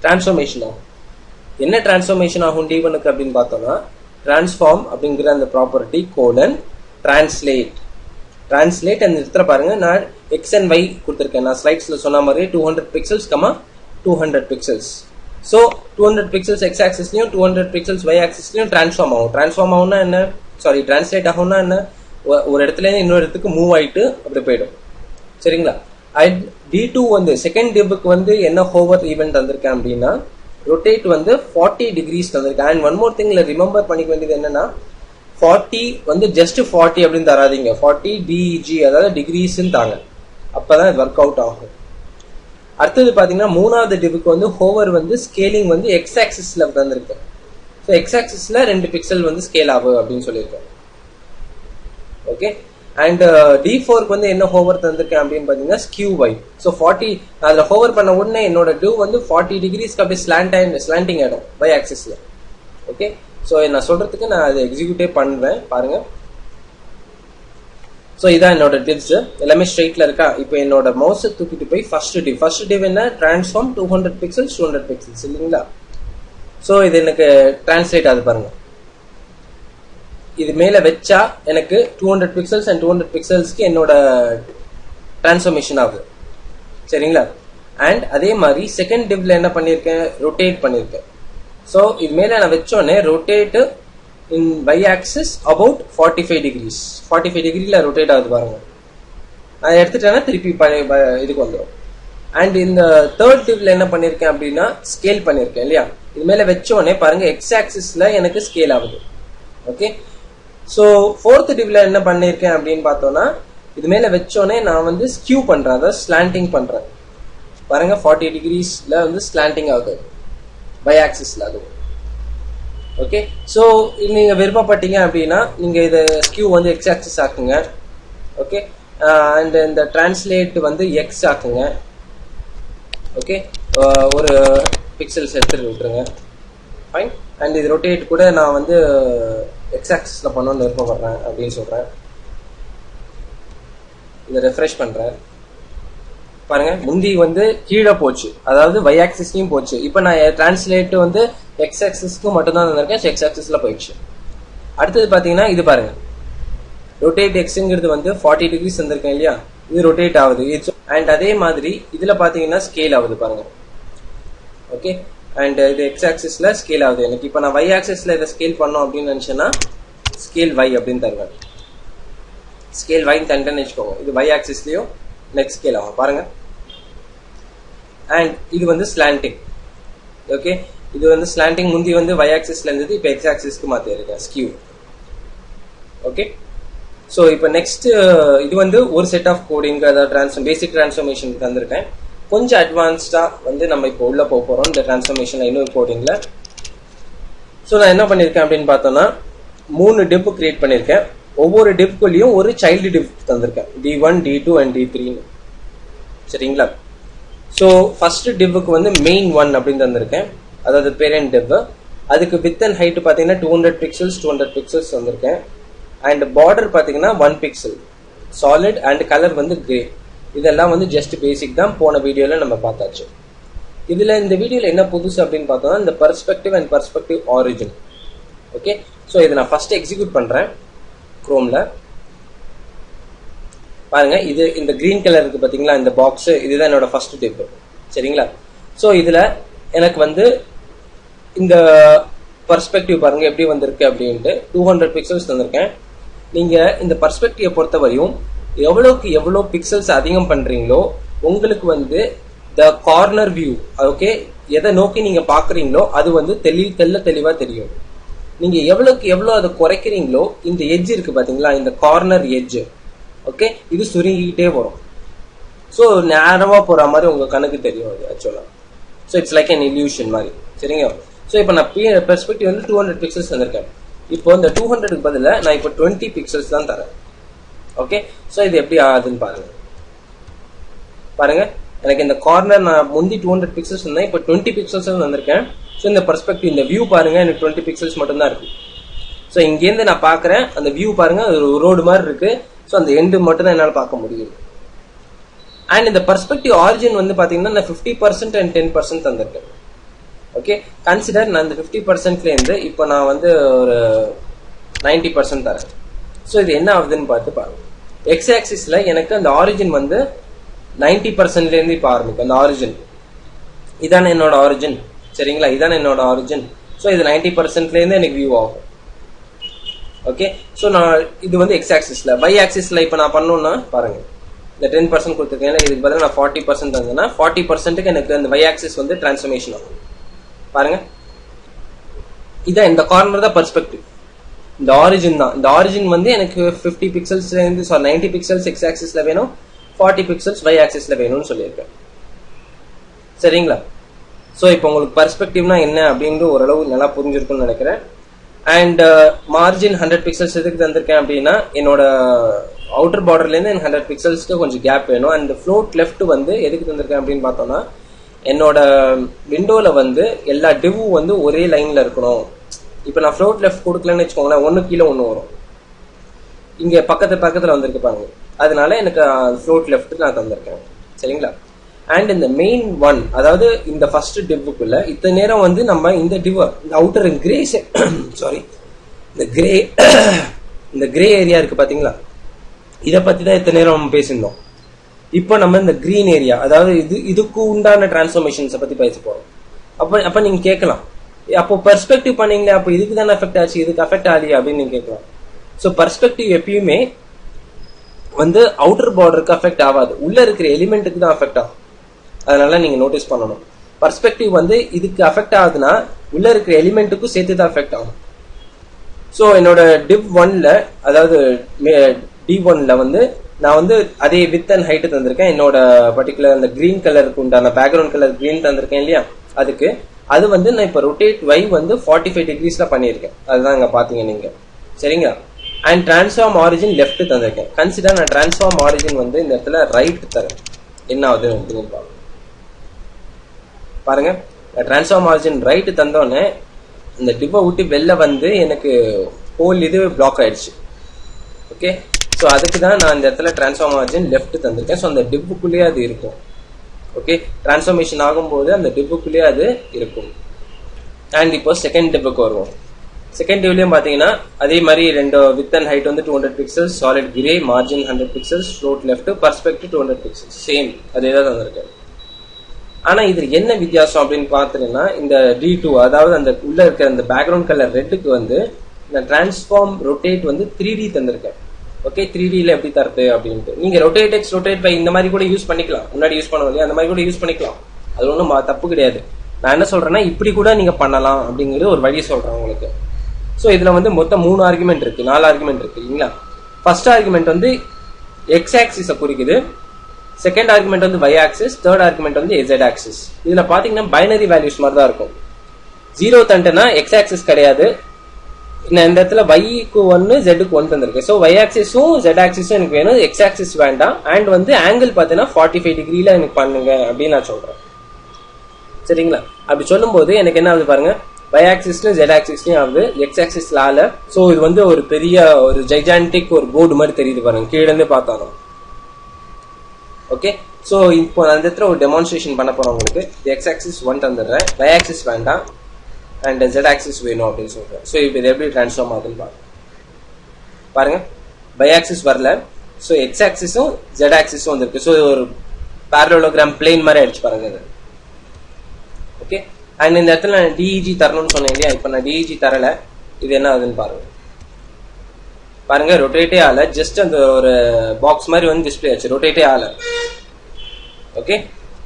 டிரான்ஸ்ஃபார்மேஷன் ஆகும். என்ன டிரான்ஸ்ஃபார்மேஷன் ஆகும் D1க்கு அப்படின்னு பார்த்தோம்னா டிரான்ஸ்ஃபார்ம் அப்படிங்கிற அந்த ப்ராப்பர்ட்டி கோலன் டிரான்ஸ்லேட் அந்த இடத்துல பாருங்க நான் எக்ஸ் அண்ட் ஒய் கொடுத்துருக்கேன். நான் ஸ்லைட்ஸ்ல சொன்ன மாதிரி 200 pixels 200 pixels. So 200 pixels X ஆக்சிஸ்லயும் 200 பிக்சல்ஸ் ஒய் ஆக்சிஸ்லயும் டிரான்ஸ்ஃபார்ம் ஆகும். டிரான்ஸ்ஃபார்ம் ஆகும்னா என்ன, சாரி டிரான்ஸ்லேட் ஆகும்னா என்ன, ஒரு இடத்துல இருந்து இன்னொரு இடத்துக்கு மூவ் ஆயிட்டு அப்படி போயிடும். சரிங்களா, D2 வந்து செகண்ட் டிவ்வுக்கு வந்து என்ன ஹோவர் ஈவெண்ட் தந்திருக்கேன் அப்படின்னா ரொட்டேட் வந்து 40 டிகிரிஸ் தந்திருக்கேன். அண்ட் ஒன் மோர் திங்ல ரிமெம்பர் பண்ணிக்க வேண்டியது என்னன்னா 40 வந்து ஜஸ்ட் 40 அப்படின்னு தராதிங்க, 40 DG அதாவது டிகிரிஸ் தாங்க, அப்பதான் இது ஒர்க் அவுட் ஆகும். அடுத்தது பாத்தீங்கன்னா மூணாவது டிவ்வுக்கு வந்து ஹோவர் வந்து ஸ்கேலிங் வந்து எக்ஸ் ஆக்சிஸ்ல தந்திருக்கேன். ஸோ எக்ஸ் ஆக்சிஸ்ல 2 பிக்சல் வந்து ஸ்கேல் ஆகும் அப்படின்னு சொல்லியிருக்கேன். ஓகே, அண்ட் D4க்கு வந்து என்ன ஹோவர் தந்திருக்கேன் அப்படின்னு பாத்தீங்கன்னா ஸ்கியூ ஒய். ஸோ 40 அதுல ஹோவர் பண்ண உடனே என்னோட டிவ் வந்து 40 டிகிரிஸ்க்கு அப்படியே ஸ்லாண்டிங் ஆயிடும் ஒய் ஆக்சிஸ்ல. ஓகே, ஸோ நான் சொல்றதுக்கு நான் அதை எக்ஸிக்யூட்டே பண்ணுவேன் பாருங்க. ஸோ இதான் என்னோட டிவ்ஸ், எல்லாமே ஸ்ட்ரெயிட்ல இருக்கா. இப்போ என்னோட மவுஸை தூக்கிட்டு போய் ஃபர்ஸ்ட் டிவ் என்ன டிரான்ஸ்ஃபார்ம் 200 பிக்சல்ஸ் 200 பிக்சல்ஸ் இல்லைங்களா. ஸோ இது எனக்கு டிரான்ஸ்லேட் ஆகுது பாருங்க. இது மேல வச்சா எனக்கு 200 பிக்சல்ஸ் அண்ட் 200 பிக்சல்ஸ்க்கு என்னோட டிரான்ஸ்ஃபார்மேஷன் ஆகுது. சரிங்களா, அண்ட் அதே மாதிரி செகண்ட் டிவ்ல என்ன பண்ணியிருக்கேன், ரொட்டேட் பண்ணியிருக்கேன். ஸோ இது மேல நான் வச்சோடனே rotate in y axis about 45 degrees 45 டிகிரில ரொட்டேட் ஆகுது பாருங்க. நான் எடுத்துட்டேன்னா திருப்பி இதுக்கு வந்துடும். அண்ட் இந்த தேர்ட் டிவ்ல என்ன பண்ணிருக்கேன் அப்படின்னா ஸ்கேல் பண்ணிருக்கேன் இல்லையா. இது மேல வச்சோடனே பாருங்க எக்ஸ் ஆக்சிஸ்ல எனக்கு ஸ்கேல் ஆகுது. ஓகே, ஸோ ஃபோர்த் டிவ்ல என்ன பண்ணிருக்கேன் அப்படின்னு பார்த்தோம்னா இது மேல வச்சோடனே நான் வந்து ஸ்கியூ பண்றேன், அதாவது ஸ்லாண்டிங் பண்றேன் பாருங்க. 40 டிகிரிஸ்ல வந்து ஸ்லாண்டிங் ஆகுது பை ஆக்சிஸ்ல அது. ஓகே, ஸோ நீங்க விருப்பப்பட்டீங்க அப்படின்னா நீங்க இதை ஸ்கியூ வந்து எக்ஸ் ஆக்சிஸ் ஆக்குங்க. ஓகே, அண்ட் இந்த டிரான்ஸ்லேட் வந்து எக்ஸ் ஆக்குங்க. ஓகே, ஒரு பிக்சல்ஸ் எடுத்துட்டு விட்டுருங்க. ஃபைன், அண்ட் இது ரொட்டேட் கூட நான் வந்து எக்ஸ் ஆக்சிஸ்ல பண்ணணும்னு விருப்பப்படுறேன் அப்படின்னு சொல்றேன். இதை ரெஃப்ரெஷ் பண்றேன். பாருங்க முந்தி வந்து கீழே போச்சு, அதாவது y ஆக்சிஸ்லயும் போச்சு. இப்போ நான் டிரான்ஸ்லேட் வந்து x ஆக்சிஸ்க்கு மட்டும் தான் தந்திருக்கேன், x ஆக்சிஸ்ல போயிடுச்சு. அடுத்தது பாத்தீங்கன்னா இது பாருங்க, ரொட்டேட் எக்ஸ்ங்கிறது வந்து 40 டிகிரிஸ் தந்திருக்கேன் இல்லையா, இது ரொட்டேட் ஆகுது. அண்ட் அதே மாதிரி இதுல பாத்தீங்கன்னா ஸ்கேல் ஆகுது பாருங்க. ஓகே, அண்ட் இது x ஆக்சிஸ்ல ஸ்கேல் ஆகுது. எனக்கு இப்போ நான் y ஆக்சிஸ்ல இதை ஸ்கேல் பண்ணோம் அப்படின்னு நினைச்சேன்னா ஸ்கேல் y அப்படின்னு தருவேன். ஸ்கேல் y தண்டன்னு வச்சுக்கோங்க. இது y ஆக்சிஸ்லயும் நெக்ஸ்ட் ஸ்கேல் ஆகும் பாருங்க. அண்ட் இது வந்து ஸ்லாண்டிங். ஓகே, இது வந்து ஸ்லாண்டிங். முந்தி வந்து y ஆக்சிஸ்ல இருந்தது, இப்போ x ஆக்சிஸ்க்கு மாத்தி இருக்கேன், ஸ்கியூ. ஓகே, ஸோ இப்போ நெக்ஸ்ட் இது வந்து ஒரு செட் ஆஃப் கோடிங், அதாவது பேசிக் டிரான்ஸ்ஃபர்மேஷன் தந்திருக்கேன். கொஞ்சம் அட்வான்ஸ்டா வந்து நம்ம இப்போ உள்ள போக போறோம் இந்த டிரான்ஸ்ஃபர்மேஷன்ல, இன்னொரு கோடிங்ல. ஸோ நான் என்ன பண்ணிருக்கேன் அப்படின்னு பார்த்தோம்னா 3 டிப் கிரியேட் பண்ணிருக்கேன். ஒவ்வொரு டிப்குள்ளேயும் ஒரு child tip தந்திருக்கேன், D1, D2 and D3. சரிங்களா? ஸோ ஃபர்ஸ்ட் டிப்புக்கு வந்து மெயின் 1 அப்படின்னு தந்திருக்கேன், அதாவது பேரண்ட் டிப். அதுக்கு வித் அண்ட் ஹைட் பார்த்தீங்கன்னா 200 பிக்சல்ஸ் 200 பிக்சல்ஸ் வந்திருக்கேன். அண்ட் பார்டர் பார்த்தீங்கன்னா 1 பிக்சல் சாலிட் அண்ட் கலர் வந்து கிரே. இதெல்லாம் வந்து ஜஸ்ட் பேசிக் தான், போன வீடியோல நம்ம பார்த்தாச்சு. இதுல இந்த வீடியோல என்ன புதுசு அப்படின்னு பார்த்தோம்னா இந்த perspective and perspective origin. Okay, so இதை நான் ஃபர்ஸ்ட் எக்ஸிக்யூட் பண்றேன் குரோம்ல. பாருங்க, இது இந்த கிரீன் கலர் இருக்கு பாத்தீங்களா, இந்த பாக்ஸ், இதுதான் என்னோட ஃபர்ஸ்ட் டிப். சரிங்களா? ஸோ இதுல எனக்கு வந்து இந்த பெர்ஸ்பெக்டிவ் பாருங்க எப்படி வந்திருக்கு அப்படின்ட்டு 200 பிக்சல்ஸ் தந்திருக்கேன். நீங்க இந்த பெர்ஸ்பெக்டிவை பொறுத்தவரையும் எவ்வளவுக்கு எவ்வளவு பிக்சல்ஸ் அதிகம் பண்றீங்களோ உங்களுக்கு வந்து த கார்னர் வியூ, ஓகே, எதை நோக்கி நீங்க பாக்குறீங்களோ அது வந்து தெளிவா தெரியும். நீங்க எவ்வளவுக்கு எவ்வளவு அதை குறைக்கிறீங்களோ இந்த எட்ஜ் இருக்கு பாத்தீங்களா, இந்த கார்னர் எட்ஜ், ஓகே, இது சுருங்கிக்கிட்டே வரும். ஸோ நேரமா போற மாதிரி உங்க கணக்கு தெரியும் அது ஆக்சுவலா. So it's like an illusion மாதிரி. சரிங்க? ஸோ இப்போ நான் பெர்ஸ்பெக்டிவ் வந்து 200 பிக்சல்ஸ் தந்திருக்கேன். இப்போ இந்த 200க்கு பதிலாக நான் இப்போ 20 பிக்சல்ஸ் தான் தரேன். ஓகே, ஸோ இது எப்படி ஆகுதுன்னு பாருங்க. பாருங்க, எனக்கு இந்த கார்னர் நான் முந்தி 200 பிக்சல்ஸ் இருந்தேன், இப்போ 20 பிக்சல்ஸ் வந்திருக்கேன். ஸோ இந்த பெர்ஸ்பெக்டிவ், இந்த வியூ பாருங்க, எனக்கு 20 பிக்சல்ஸ் மட்டும் தான் இருக்கு. ஸோ இங்கேருந்து நான் பார்க்குறேன், அந்த வியூ பாருங்க, அது ஒரு ரோடு மாதிரி இருக்கு. ஸோ அந்த எண்டு மட்டும் தான் என்னால் பார்க்க முடியுது. அண்ட் இந்த பெர்ஸ்பெக்டிவ் ஆரிஜின் வந்து பார்த்தீங்கன்னா நான் 50% அண்ட் 10% தந்திருக்கேன். ஓகே, கன்சிடர் நான் இந்த 50%லேருந்து இப்போ நான் வந்து ஒரு 90% தரேன். ஸோ இது என்ன ஆகுதுன்னு பார்த்து பாருங்க. எக்ஸ் ஆக்சிஸ்ல எனக்கு அந்த ஆரிஜின் வந்து 90%லேருந்து இப்போ ஆரம்பிக்கும். அந்த ஆரிஜின் இதான என்னோட ஆரிஜின். சரிங்களா? இதான என்னோட ஆரிஜின். ஸோ இது 90%லேருந்து எனக்கு வியூ ஆகும். ஓகே, ஸோ நான் இது வந்து எக்ஸ் ஆக்சிஸ்ல. y ஆக்சிஸ்ல இப்போ நான் பண்ணணும்னா பாருங்க, இந்த 10% கொடுத்துருக்கேன், இதுக்கு பதிலாக நான் 40% தந்தேன்னா 40%க்கு எனக்கு அந்த y ஆக்சிஸ் வந்து டிரான்ஸ்ஃபர்மேஷன் ஆகும். பாருங்க, இதான் இந்த கார்னர் தான் பெர்ஸ்பெக்டிவ், இந்த ஆரிஜின் தான். இந்த ஆரிஜின் வந்து எனக்கு 50 பிக்சல்ஸ்ல இருந்து 90 பிக்சல்ஸ் எக்ஸ் ஆக்சிஸ்ல வேணும், 40 பிக்சல்ஸ் y ஆக்சிஸ்ல வேணும்னு சொல்லியிருக்கேன். சரிங்களா? ஸோ இப்போ உங்களுக்கு பெர்ஸ்பெக்டிவ்னா என்ன அப்படின்னு ஓரளவு நல்லா புரிஞ்சிருக்கும்னு நினைக்கிறேன். அண்ட் மார்ஜின் 100 பிக்சல்ஸ் எதுக்கு தந்திருக்கேன் அப்படின்னா என்னோட அவுட்டர் பார்டர்லேருந்து எனக்கு 100 பிக்சல்ஸ்க்கு கொஞ்சம் கேப் வேணும். அண்ட் ஃப்ளோட் லெஃப்ட் வந்து எதுக்கு தந்திருக்கேன் அப்படின்னு பார்த்தோம்னா என்னோட விண்டோல வந்து எல்லா டிவ்வும் வந்து ஒரே லைன்ல இருக்கணும். இப்போ நான் ஃப்ளோட் லெஃப்ட் கொடுக்கலன்னு வச்சுக்கோங்களேன், ஒன்று கீழே ஒன்று வரும். இங்கே பக்கத்துல வந்திருக்கு பாருங்க, அதனால எனக்கு ஃப்ளோட் லெஃப்ட் நான் தந்திருக்கேன். சரிங்களா? அண்ட் இந்த மெயின் 1, அதாவது இந்த ஃபர்ஸ்ட் டிவ்வுக்குள்ள இத்தனை நேரம் வந்து நம்ம இந்த டிவ், இந்த அவுட்டர் கிரே, சாரி, இந்த கிரே ஏரியா இருக்கு பாத்தீங்களா, இதை பத்தி தான் இத்தனை நேரம் நம்ம பேசியிருந்தோம். இப்போ நம்ம இந்த கிரீன் ஏரியா, அதாவது இதுக்கு உண்டான டிரான்ஸ்ஃபர்மேஷன்ஸை பத்தி பேச போறோம். அப்ப நீங்க கேட்கலாம், அப்போ பெர்ஸ்பெக்டிவ் பண்ணீங்களே, அப்போ இதுக்கு தானே அஃபெக்ட் ஆச்சு, இதுக்கு அஃபெக்ட் ஆகலையா அப்படின்னு நீங்க கேட்கலாம். ஸோ பெர்ஸ்பெக்டிவ் எப்பயுமே வந்து அவுட்டர் பார்டருக்கு அஃபெக்ட் ஆகாது, உள்ள இருக்கிற எலிமெண்ட்டுக்கு தான் அஃபெக்ட் ஆகும். அதனால நீங்க நோட்டீஸ் பண்ணணும், பெர்ஸ்பெக்டிவ் வந்து இதுக்கு அஃபெக்ட் ஆகுதுன்னா உள்ள இருக்கிற எலிமெண்ட்டுக்கும் சேர்த்து தான் அஃபெக்ட் ஆகும். ஸோ என்னோட டிவ் 1ல, அதாவது D1ல வந்து நான் வந்து அதே வித் அண்ட் ஹைட் தந்திருக்கேன். என்னோட பர்டிகுலர் அந்த கிரீன் கலருக்கு உண்டான பேக்ரவுண்ட் கலர் கிரீன் தந்திருக்கேன் இல்லையா, அதுக்கு அது வந்து நான் இப்போ ரொட்டேட் y வந்து 45 டிகிரிஸ்ல பண்ணியிருக்கேன். அதுதான் இங்க பாத்தீங்க நீங்க. சரிங்களா? அண்ட் டிரான்ஸ்ஃபார்ம் ஆரிஜின் லெஃப்ட் தந்திருக்கேன். கன்சிடர் நான் டிரான்ஸ்ஃபார்ம் ஆரிஜின் வந்து இந்த இடத்துல ரைட் தரேன். என்ன ஆகுது பாருங்க, டிரான்ஸ்ஃபார்ம் ஆரிஜின் ரைட் தந்தோடனே இந்த டிப்பை விட்டு வெளில வந்து எனக்கு ஹோல் இது பிளாக் ஆயிடுச்சு. ஓகே, ஸோ அதுக்கு தான் நான் இந்த இடத்துல டிரான்ஸ்ஃபார்ம் ஆரிஜின் லெஃப்ட் தந்திருக்கேன். ஸோ அந்த டிப்புக்குள்ளேயே அது இருக்கும். ஓகே, டிரான்ஸ்ஃபார்மேஷன் ஆகும்போது அந்த டிப்புக்குள்ளேயே அது இருக்கும். அண்ட் இப்போ செகண்ட் டிப்புக்கு வருவோம். செகண்ட் டிவ்லையும் பார்த்தீங்கன்னா அதே மாதிரி ரெண்டு வித் அண்ட் ஹைட் வந்து 200 pixels, solid grey, margin 100 pixels, float left, perspective 200 pixels, same அதே தான் தந்திருக்கு. ஆனா இது என்ன வித்தியாசம் அப்படின்னு பார்த்தீங்கன்னா, இந்த D2 அதாவது அந்த உள்ள இருக்கிற அந்த பேக்ரவுண்ட் கலர் ரெட்டுக்கு வந்து இந்த டிரான்ஸ்ஃபார்ம் ரொட்டேட் வந்து 3D தந்திருக்கேன். ஓகே, 3Dல எப்படி தருது அப்படின்ட்டு நீங்க ரொட்டேட் எக்ஸ் ரொட்டேட் பை இந்த மாதிரி கூட யூஸ் பண்ணிக்கலாம். முன்னாடி யூஸ் பண்ணுவோம் இல்லையா, அந்த மாதிரி கூட யூஸ் பண்ணிக்கலாம். அது ஒன்றும் தப்பு கிடையாது. நான் என்ன சொல்றேன்னா, இப்படி கூட நீங்க பண்ணலாம் அப்படிங்கிறது ஒரு வழி சொல்றேன் உங்களுக்கு. ஸோ இதுல வந்து மொத்தம் 3 ஆர்குமெண்ட் இருக்கு, 4 ஆர்குமெண்ட் இருக்கு இல்லைங்களா. ஃபர்ஸ்ட் ஆர்குமெண்ட் வந்து எக்ஸ் ஆக்சிஸை குறிக்குது, செகண்ட் ஆர்குமெண்ட் வந்து y ஆக்சிஸ், தேர்ட் ஆர்குமெண்ட் வந்து z ஆக்சிஸ். இதுல பாத்தீங்கன்னா பைனரி வேல்யூஸ் மாதிரி தான் இருக்கும். 0 தண்டுனா எக்ஸ் ஆக்சிஸ் கிடையாது, இந்த இடத்துல y-க்கு 1 z-க்கு 1 தந்திருக்கு. ஸோ y ஆக்சிஸும் z ஆக்சிஸும் எனக்கு வேணும், எக்ஸ் ஆக்சிஸ் வேண்டாம். அண்ட் வந்து ஆங்கிள் பார்த்தீங்கன்னா 45 டிகிரில எனக்கு பண்ணுங்க அப்படின்னு நான் சொல்றேன். சரிங்களா? அப்படி சொல்லும் போது எனக்கு என்ன ஆகுது பாருங்க, y ஆக்சிஸ்லயும் z ஆக்சிஸ்லயும் ஆகுது, எக்ஸ் ஆக்சிஸ்ல ஆல. ஸோ இது வந்து ஒரு பெரிய ஒரு ஜைஜான்டிக் ஒரு போர்டு மாதிரி தெரியுது பாருங்க, கீழே இருந்து பார்த்தாலும். ஓகே, ஸோ இப்போ அந்த இடத்துல ஒரு டெமான்ஸ்ட்ரேஷன் பண்ண போறோம் உங்களுக்கு. எக்ஸ் ஆக்சிஸ் 1 தந்துடுறேன், y ஆக்சிஸ் வேண்டாம், அண்ட் z ஆக்சிஸ் வேணும் அப்படின்னு சொல்றேன். ஸோ இப்போ இது எப்படி டிரான்ஸ்ஃபார்ம் ஆகுதுன்னு பாருங்க. y ஆக்சிஸ் வரல, ஸோ எக்ஸ் ஆக்சிஸும் z ஆக்சிஸும் வந்திருக்கு. ஸோ ஒரு parallelogram பிளேன் மாதிரி அடிச்சு பாருங்க இது. ஓகே, அண்ட் இந்த இடத்துல நான் டிஇஜி தரணும்னு சொன்னேன் இல்லையா, இப்போ நான் டிஇஜி தரல. இது என்ன ஆகுதுன்னு பாருங்க. பாருங்க, ரொட்டேட்டே ஆகல, ஜஸ்ட் அந்த ஒரு பாக்ஸ் மாதிரி வந்து டிஸ்பிளே ஆச்சு, ரொட்டேட்டே ஆகல. ஓகே,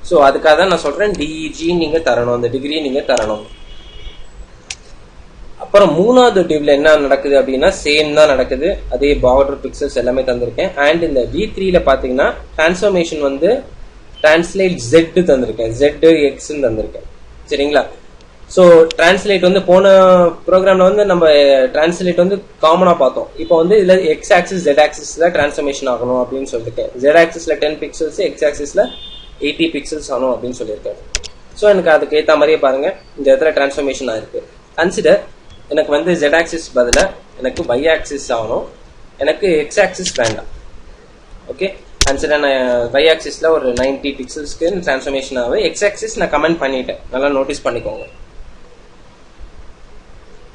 ஸோ அதுக்காக தான் நான் சொல்றேன் டிஇஜி நீங்க தரணும், அந்த டிகிரி நீங்க தரணும். அப்புறம் மூணாவது டிவ்ல என்ன நடக்குது அப்படின்னா, சேம் தான் நடக்குது, அதே பார்டர் பிக்சல்ஸ் எல்லாமே தந்திருக்கேன். அண்ட் இந்த V3ல பாத்தீங்கன்னா டிரான்ஸ்ஃபார்மேஷன் வந்து டிரான்ஸ்லேட் Z தந்திருக்கேன், Z X தந்திருக்கேன். சரிங்களா? ஸோ டிரான்ஸ்லேட் வந்து போன ப்ரோக்ராம்ல வந்து நம்ம டிரான்ஸ்லேட் வந்து காமனா பார்த்தோம். இப்போ வந்து இதுல எக்ஸ் ஆக்சிஸ் Z ஆக்சிஸ்ல டிரான்ஸ்ஃபார்மேஷன் ஆகணும் அப்படின்னு சொல்லியிருக்கேன். Z ஆக்சிஸ்ல 10 பிக்சல்ஸ், எக்ஸ் ஆக்சிஸ்ல 80 பிக்சல்ஸ் ஆகணும் அப்படின்னு சொல்லியிருக்கேன். ஸோ எனக்கு அதுக்கு ஏற்ற மாதிரியே பாருங்க இந்த இடத்துல டிரான்ஸ்ஃபார்மேஷன் ஆயிருக்கு. கன்சிடர் எனக்கு வந்து Z ஆக்சிஸ் பதிலா எனக்கு y ஆக்சிஸ் ஆகணும், எனக்கு எக்ஸ் ஆக்சிஸ் வேண்டாம். ஓகே, கன்சிடர் நான் y ஆக்சிஸ்ல ஒரு 90 பிக்சல்ஸ்க்கு டிரான்ஸ்ஃபார்மேஷன் ஆகும். எக்ஸ் ஆக்சிஸ் நான் கமெண்ட் பண்ணிட்டேன், நல்லா நோட்டீஸ் பண்ணிக்கோங்க.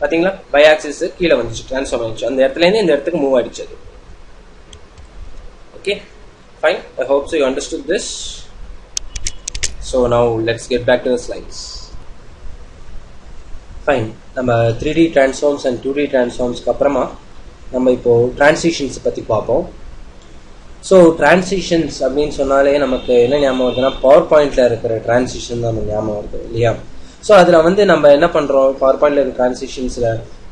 பாத்தீங்களா, y ஆக்சிஸ் கீழே வந்துச்சு, டிரான்ஸ்ஃபார்ம் ஆயிடுச்சு, அந்த இடத்துல இருந்து இந்த இடத்துக்கு மூவ் ஆயிடுச்சு. Okay, fine. I hope so you understood this. So now let's get back to the slides. Fine. நம்ம 3D transforms and 2D transformsக்கு அப்புறமா நம்ம இப்போ transitions பத்தி பார்ப்போம். ஸோ டிரான்சிஷன்ஸ் அப்படின்னு சொன்னாலே நமக்கு என்ன ஞாபகம் வருதுன்னா, பவர் பாயிண்ட்ல இருக்கிற டிரான்சிஷன் தான் நமக்கு ஞாபகம் வருது இல்லையா. ஸோ அதில் வந்து நம்ம என்ன பண்ணுறோம், பவர் பாயிண்ட்ல இருக்கிற டிரான்சிஷன்ஸில்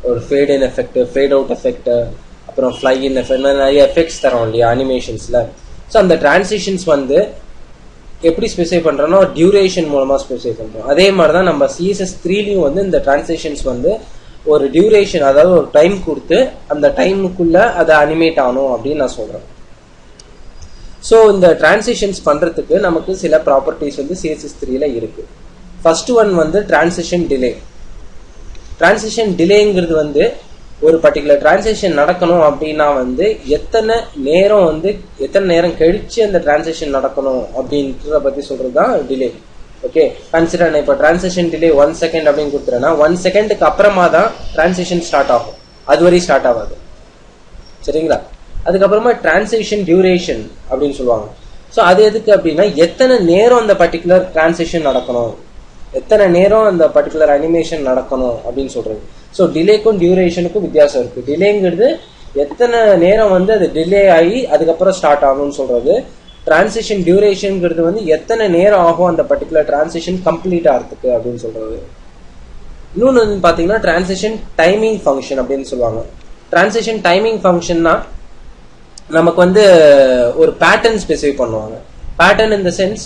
ஒரு fade in effect, fade out effect, அப்புறம் ஃப்ளை இன் எஃபெக்ட், நிறைய எஃபெக்ட்ஸ் தரோம் இல்லையா அனிமேஷன்ஸில். ஸோ அந்த டிரான்சிஷன்ஸ் வந்து எப்படி ஸ்பெசிஃபை பண்ணுறோன்னா, டியூரேஷன் மூலமாக ஸ்பெசிஃபை பண்ணுறோம். அதே மாதிரி தான் நம்ம CSS3லையும் வந்து இந்த டிரான்சிஷன்ஸ் வந்து ஒரு டியூரேஷன், அதாவது ஒரு டைம் கொடுத்து அந்த டைமுக்குள்ள அதை அனிமேட் ஆகணும் அப்படின்னு நான் சொல்கிறேன். ஸோ இந்த டிரான்சிஷன்ஸ் பண்றதுக்கு நமக்கு சில ப்ராப்பர்ட்டிஸ் வந்து CSS3ல இருக்கு. ஃபர்ஸ்ட் ஒன் வந்து டிரான்சிஷன் டிலே. டிரான்சிஷன் டிலேங்கிறது வந்து ஒரு பர்டிகுலர் டிரான்சிஷன் நடக்கணும் அப்படின்னா வந்து எத்தனை நேரம் கழிச்சு அந்த டிரான்சிஷன் நடக்கணும் அப்படின்றத பத்தி சொல்றதுதான் டிலே. ஓகே, கன்சிடர் நான் இப்போ டிரான்சிஷன் டிலே 1 செகண்ட் அப்படின்னு கொடுத்துறேன்னா 1 செகண்டுக்கு அப்புறமா தான் டிரான்சிஷன் ஸ்டார்ட் ஆகும், அதுவரை ஸ்டார்ட் ஆகாது. சரிங்களா? அதுக்கப்புறமா டிரான்சிஷன் டியூரேஷன் அப்படின்னு சொல்லுவாங்க. ஸோ அது எதுக்கு அப்படின்னா, எத்தனை நேரம் அந்த பர்டிகுலர் டிரான்சிஷன் நடக்கணும், எத்தனை நேரம் அந்த பர்டிகுலர் அனிமேஷன் நடக்கணும் அப்படின்னு சொல்றது. ஸோ டிலேக்கும் டியூரேஷனுக்கும் வித்தியாசம் இருக்கு. டிலேங்கிறது எத்தனை நேரம் வந்து அது டிலே ஆகி அதுக்கப்புறம் ஸ்டார்ட் ஆகும்னு சொல்றது. டிரான்சிஷன் டியூரேஷன்ங்கிறது வந்து எத்தனை நேரம் ஆகும் அந்த பர்டிகுலர் டிரான்சிஷன் கம்ப்ளீட் ஆகிறதுக்கு அப்படின்னு சொல்றது. இன்னொன்று வந்து பாத்தீங்கன்னா டிரான்சிஷன் டைமிங் ஃபங்க்ஷன் அப்படின்னு சொல்லுவாங்க. டிரான்சிஷன் டைமிங் ஃபங்க்ஷன்னா நமக்கு வந்து ஒரு பேட்டர்ன் ஸ்பெசிஃபை பண்ணுவாங்க. Pattern in the sense,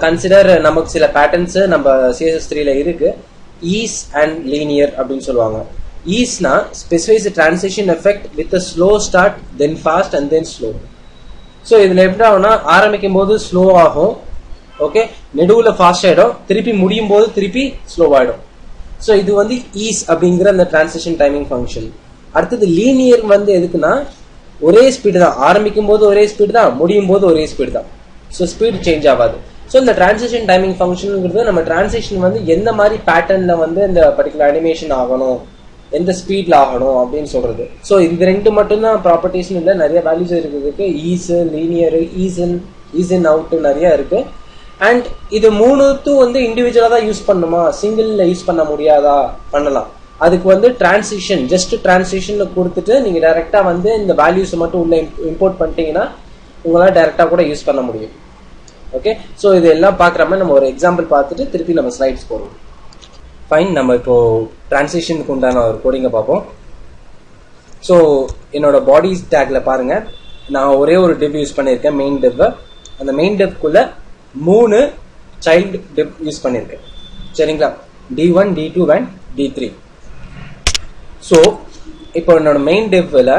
consider நமக்கு சில பேட்டர்ன்ஸ் நம்ம CSS3ல இருக்கு. ஈஸ் அண்ட் லீனியர் அப்படின்னு சொல்லுவாங்க. ஈஸ்னா specifies transition effect with slow start, then fast and then slow. So இதுல எப்படி ஆகும்னா, ஆரம்பிக்கும் போது ஸ்லோ ஆகும், ஓகே, நெடுவுல ஃபாஸ்ட் ஆயிடும், திருப்பி முடியும் போது திருப்பி ஸ்லோ ஆயிடும். ஸோ இது வந்து ஈஸ் அப்படிங்கிற அந்த டிரான்சிஷன் டைமிங் ஃபங்க்ஷன். அடுத்தது லீனியர் வந்து எதுக்குன்னா, ஒரே ஸ்பீடு தான், ஆரம்பிக்கும் போது ஒரே ஸ்பீடு தான், முடியும் போது ஒரே ஸ்பீடு தான். ஸோ ஸ்பீடு சேஞ்ச் ஆகாது. ஸோ இந்த டிரான்சிஷன் டைமிங் ஃபங்க்ஷனுங்கிறது நம்ம டிரான்சிஷன் வந்து எந்த மாதிரி பேட்டர்ன்ல வந்து இந்த பர்டிகுலர் அனிமேஷன் ஆகணும், எந்த ஸ்பீட்ல ஆகணும் அப்படின்னு சொல்றது. ஸோ இது ரெண்டு மட்டும்தான் ப்ராப்பர்ட்டிஸ்னு இல்லை, நிறைய வேல்யூஸ் இருக்குதுக்கு. Ease, linear, ease in out நிறைய இருக்கு. அண்ட் இது மூணுத்தும் வந்து இண்டிவிஜுவலா தான் யூஸ் பண்ணுமா, சிங்கிள்ல யூஸ் பண்ண முடியாதா? பண்ணலாம். அதுக்கு வந்து டிரான்சிஷன், ஜஸ்ட் டிரான்சிஷன் கொடுத்துட்டு நீங்க டைரக்டா வந்து இந்த வேல்யூஸ் மட்டும் உள்ள இம்போர்ட் பண்ணிட்டீங்கன்னா உங்களால டைரக்டா கூட யூஸ் பண்ண முடியும். ஓகே, ஸோ இது எல்லாம் பார்க்குறப்ப நம்ம ஒரு எக்ஸாம்பிள் பார்த்துட்டு திருப்பி நம்ம ஸ்லைட்ஸ் போடுவோம். ஃபைன், நம்ம இப்போ டிரான்சிஷனுக்கு உண்டான ஒரு கோடிங்கை பார்ப்போம். ஸோ என்னோட பாடி டேக்ல பாருங்க, நான் ஒரே ஒரு டிவ் யூஸ் பண்ணியிருக்கேன், மெயின் டிவ். அந்த மெயின் டிவ்க்குள்ள 3 சைல்டு டிவ் யூஸ் பண்ணியிருக்கேன். சரிங்களா, D1, D2 and D3. So இப்போ என்னோட மெயின் டிவ்ல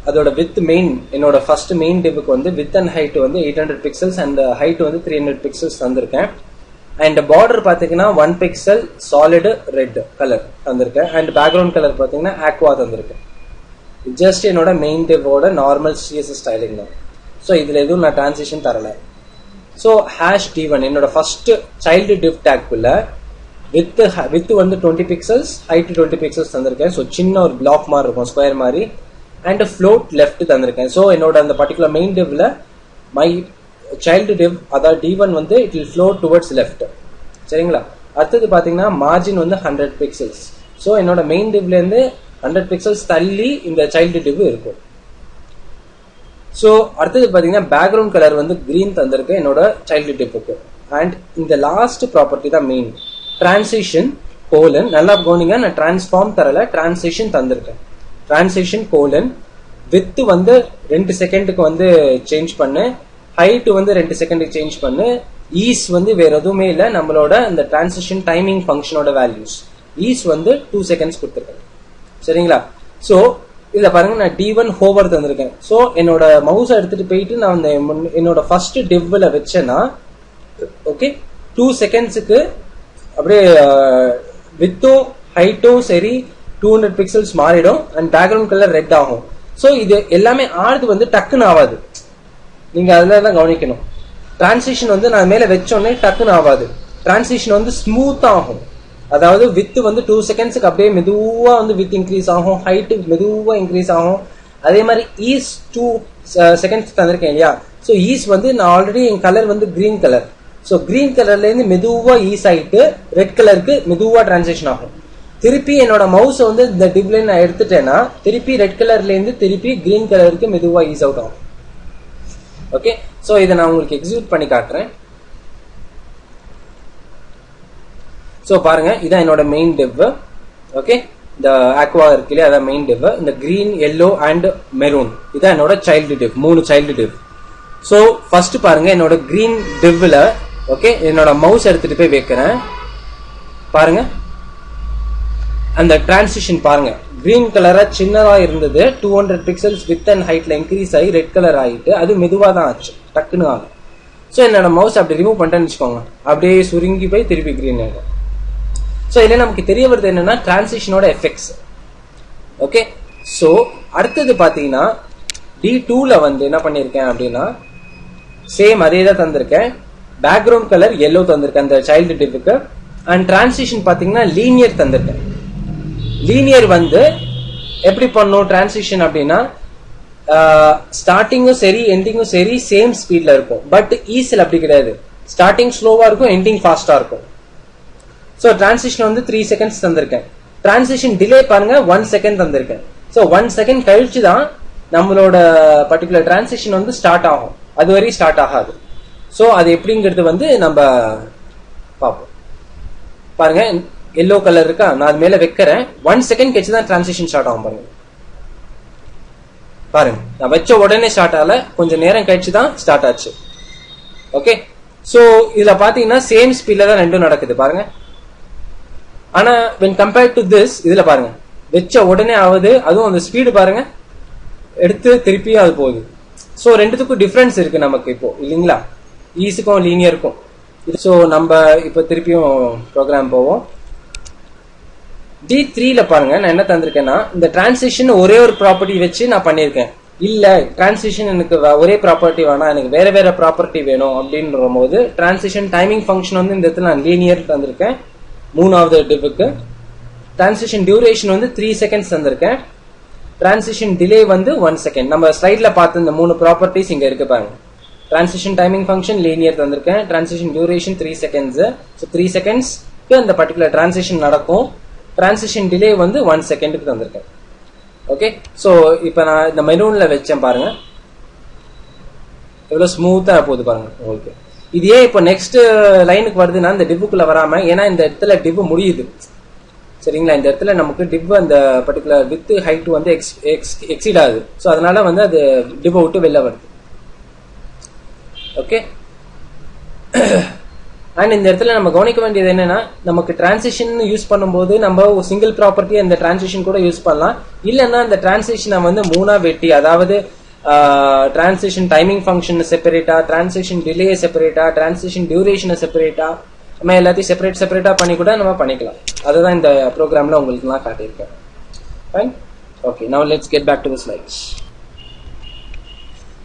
அதோட வித் மெயின், என்னோட ஃபர்ஸ்ட் மெயின் டிவ்க்கு வந்து வித் அண்ட் ஹைட் வந்து 800 பிக்சல்ஸ் அண்ட் ஹைட் வந்து 300 பிக்சல்ஸ் தந்திருக்கேன். அண்ட் பார்டர் பார்த்தீங்கன்னா 1 பிக்சல் சாலிடு ரெட் கலர் தந்திருக்கேன். அண்ட் பேக்ரவுண்ட் கலர் பார்த்தீங்கன்னா ஆக்வா தந்திருக்கேன். ஜஸ்ட் என்னோட மெயின் டிவோட நார்மல் CSS ஸ்டைலிங் தான். ஸோ இதில் எதுவும் நான் டிரான்சிஷன் தரல. ஸோ #D1 என்னோட ஃபர்ஸ்ட் சைல்டு டிவ் டேக்குள்ள வித் வந்து 20 பிக்சல்ஸ், ஹைட் 20 பிக்சல்ஸ் தந்திருக்கேன். ஸோ சின்ன ஒரு பிளாக் மாதிரி இருக்கும், ஸ்கொயர் மாதிரி. அண்ட் ஃப்ளோட் லெஃப்ட் தந்திருக்கேன். ஸோ என்னோட அந்த பர்டிகுலர் மெயின் டிவ்ல மை சைல்டு டிவ் அதாவது D1 வந்து it will flow towards left. சரிங்களா, அடுத்தது பார்த்தீங்கன்னா மார்ஜின் வந்து 100 பிக்சல்ஸ். ஸோ என்னோட மெயின் டிவ்ல இருந்து 100 பிக்சல்ஸ் தள்ளி இந்த சைல்டு டிவ் இருக்கும். ஸோ அடுத்தது பார்த்தீங்கன்னா பேக்ரவுண்ட் கலர் வந்து கிரீன் தந்திருக்கு என்னோட சைல்டு டிவ்க்கு. அண்ட் இந்த லாஸ்ட் ப்ராப்பர்ட்டி தான் மெயின், டிரான்சிஷன் கோலன். நல்லா கவனிங்க, நான் டிரான்ஸ்ஃபார்ம் தரல, டிரான்சிஷன் தந்திருக்கேன். டிரான்சிஷன் கோலன் வித் வந்து 2 செகண்டுக்கு வந்து சேஞ்ச் பண்ணு, ஹைட் வந்து 2 செகண்டுக்கு சேஞ்ச் பண்ணு. ஈஸ் வந்து வேற எதுவுமே இல்லை, நம்மளோட இந்த டிரான்சிஷன் டைமிங் ஃபங்க்ஷனோட வேல்யூஸ். ஈஸ் வந்து 2 செகண்ட்ஸ் கொடுத்துருக்கேன். சரிங்களா, ஸோ இதுல பாருங்க நான் D1 ஹோவர் தந்திருக்கேன். ஸோ என்னோட மவுஸை எடுத்துட்டு போயிட்டு நான் என்னோட ஃபர்ஸ்ட் டிவ்ல வச்சேன்னா ஓகே 2 செகண்ட்ஸுக்கு அப்படியே வித்தும் ஹைட்டும் சரி 200 பிக்சல்ஸ் மாறிடும். அண்ட் பேக்ரவுண்ட் கலர் ரெட் ஆகும். ஸோ இது எல்லாமே ஆடுது வந்து டக்குன்னு ஆகாது, நீங்க அதில் தான் கவனிக்கணும். டிரான்சிஷன் வந்து நான் மேலே வச்சோடனே டக்குன்னு ஆகாது, டிரான்சிஷன் வந்து ஸ்மூத் ஆகும். அதாவது வித் வந்து 2 செகண்ட்ஸுக்கு அப்படியே மெதுவா வந்து வித் இன்க்ரீஸ் ஆகும், ஹைட்டு மெதுவா இன்க்ரீஸ் ஆகும். அதே மாதிரி ஈஸ் 2 செகண்ட்ஸ் தந்திருக்கேன் இல்லையா. ஸோ ஈஸ் வந்து நான் ஆல்ரெடி என் கலர் வந்து கிரீன் கலர். ஸோ கிரீன் கலர்ல இருந்து மெதுவா ஈஸ் ஆயிட்டு ரெட் கலருக்கு மெதுவா டிரான்சிஷன் ஆகும். திருப்பி என்னோட மவுஸ் வந்து இந்த டிவ்ல நான் எடுத்துட்டேன்னா திருப்பி ரெட் கலர்ல இருந்து திருப்பி கிரீன் கலருக்கு மெதுவா ஈஸ் அவுட் ஆகும். ஓகே, ஸோ இதை நான் உங்களுக்கு எக்ஸிக்யூட் பண்ணி காட்டுறேன். ஸோ பாருங்க, இதான் என்னோட மெயின் டிவ். ஓகே, இந்த ஆக்வா இருக்கு இல்லையா, அதான் மெயின் டிவ். இந்த கிரீன், எல்லோ அண்ட் மெரூன் இதான் என்னோட child div, 3 child div. So first பாருங்க, என்னோட கிரீன் டிவ்ல ஓகே என்னோட மவுஸ் எடுத்துட்டு போய் வைக்கிறேன். பாருங்க அந்த டிரான்சிஷன் பாருங்க, கிரீன் கலரா சின்னதா இருந்தது 200 பிக்சல்ஸ் வித் அண்ட் ஹைட்ல இன்க்ரீஸ் ஆகி ரெட் கலர் ஆகிட்டு அது மெதுவா தான் ஆச்சு, டக்குன்னு ஆகும். ஸோ என்னோட மவுஸ் அப்படி ரிமூவ் பண்ணிட்டேன்னு வச்சுக்கோங்க, அப்படியே சுருங்கி போய் திருப்பி கிரீன் ஆகும். ஸோ இதுல நமக்கு தெரிய வருது என்னன்னா டிரான்சிஷனோட எஃபெக்ட்ஸ். ஓகே, ஸோ அடுத்தது பாத்தீங்கன்னா D2ல வந்து என்ன பண்ணிருக்கேன் அப்படின்னா சேம் அதே தான் தந்திருக்கேன். பேக்ரவுண்ட் கலர் எல்லோ தந்திருக்கேன் அந்த சைல்டு டிவ்க்கு. அண்ட் டிரான்சிஷன் பாத்தீங்கன்னா லீனியர் தந்திருக்கேன். லீனியர் வந்து எப்படி பண்ணும் டிரான்சிஷன் அப்படின்னா ஸ்டார்டிங்கும் சரி எண்டிங்கும் சரி சேம் ஸ்பீட்ல இருக்கும். பட் ஈஸில் அப்படி கிடையாது, ஸ்டார்டிங் ஸ்லோவா இருக்கும், எண்டிங் ஃபாஸ்டா இருக்கும். ஸோ டிரான்சிஷன் வந்து 3 செகண்ட்ஸ் தந்திருக்கேன். டிரான்சிஷன் டிலே பாருங்க 1 செகண்ட் தந்திருக்கேன். ஸோ 1 செகண்ட் கழிச்சு தான் நம்மளோட பர்டிகுலர் டிரான்சிஷன் வந்து ஸ்டார்ட் ஆகும், அது வரையும் ஸ்டார்ட் ஆகாது. ஸோ அது எப்படிங்கிறது வந்து நம்ம பார்ப்போம். பாருங்க எல்லோ கலர் இருக்கா, நான் அது மேல வைக்கிறேன், 1 செகண்ட் கழிச்சு தான் டிரான்சிஷன் ஸ்டார்ட் ஆகும். பாருங்க பாருங்க நான் வச்ச உடனே ஸ்டார்ட் ஆகல, கொஞ்சம் நேரம் கழிச்சு தான் ஸ்டார்ட் ஆச்சு. ஓகே, ஸோ இதுல பாத்தீங்கன்னா சேம் ஸ்பீட்ல தான் ரெண்டும் நடக்குது பாருங்க. ஆனா when compared to this இதுல பாருங்க வச்ச உடனே ஆகுது, அதுவும் அந்த ஸ்பீடு பாருங்க, எடுத்து திருப்பியும் அது போகுது. ஸோ ரெண்டுத்துக்கும் டிஃபரன்ஸ் இருக்கு நமக்கு இப்போ இல்லைங்களா, ஈஸுக்கும் லீனியருக்கும். ஸோ நம்ம இப்போ திருப்பியும் ப்ரோக்ராம் போவோம். D3ல பாருங்க நான் என்ன தந்திருக்கேன்னா இந்த டிரான்சிஷன் ஒரே ஒரு ப்ராப்பர்ட்டி வச்சு நான் பண்ணியிருக்கேன். இல்ல டிரான்சிஷன் எனக்கு ஒரே ப்ராப்பர்ட்டி வேணாம், எனக்கு வேற வேற ப்ராப்பர்ட்டி வேணும் அப்படின்ற போது டிரான்சிஷன் டைமிங் ஃபங்க்ஷன் வந்து இந்த இடத்துல நான் லீனியர் தந்திருக்கேன் 3வது டிப்புக்கு. டிரான்சிஷன் டியூரேஷன் வந்து 3 செகண்ட்ஸ் தந்திருக்கேன். டிரான்சிஷன் டிலே வந்து 1 செகண்ட். நம்ம ஸ்லைட்ல பார்த்த இந்த 3 ப்ராப்பர்ட்டிஸ் இங்க இருக்கு பாருங்க. டிரான்சிஷன் டைமிங் ஃபங்க்ஷன் லீனியர் தந்திருக்கேன். Transition duration 3 seconds. ஸோ 3 செகண்ட்ஸ்க்கு அந்த பர்டிகுலர் டிரான்சிஷன் நடக்கும். டிரான்சிஷன் டிலே வந்து 1 செகண்டுக்கு தந்திருக்கேன். ஓகே, ஸோ இப்போ நான் இந்த மெரூன்ல வச்சேன் பாருங்க, எவ்வளவு ஸ்மூத்தா போகுது பாருங்க உங்களுக்கு. இது ஏன் இப்போ நெக்ஸ்ட் லைனுக்கு வருதுன்னா இந்த டிப்புக்குள்ள வராம, ஏன்னா இந்த இடத்துல டிப்பு முடியுது சரிங்களா. இந்த இடத்துல நமக்கு டிப் அந்த பர்டிகுலர் வித் ஹைட் வந்து எக்ஸீட் ஆகுது. ஸோ அதனால வந்து அது டிப்பை விட்டு வெளில வருது. ஓகே, அண்ட் இந்த இடத்துல நம்ம கவனிக்க வேண்டியது என்னன்னா, நமக்கு டிரான்சிஷன் யூஸ் பண்ணும்போது நம்ம ஒரு சிங்கிள் ப்ராப்பர்ட்டி அந்த டிரான்சிஷன் கூட யூஸ் பண்ணலாம். இல்லைன்னா அந்த டிரான்சிஷனை வந்து 3ஆ வெட்டி, அதாவது டிரான்சிஷன் டைமிங் ஃபங்க்ஷன் செப்பரேட்டா, டிரான்சிஷன் டிலே செப்பரேட்டா, டிரான்சிஷன் டியூரேஷனை செப்பரேட்டா, நம்ம எல்லாத்தையும் செப்பரேட்டா பண்ணி கூட நம்ம பண்ணிக்கலாம். அதுதான் இந்த ப்ரோக்ராம்ல உங்களுக்கு நான் காட்டியிருக்கேன். Fine, okay, now let's get back to the slides.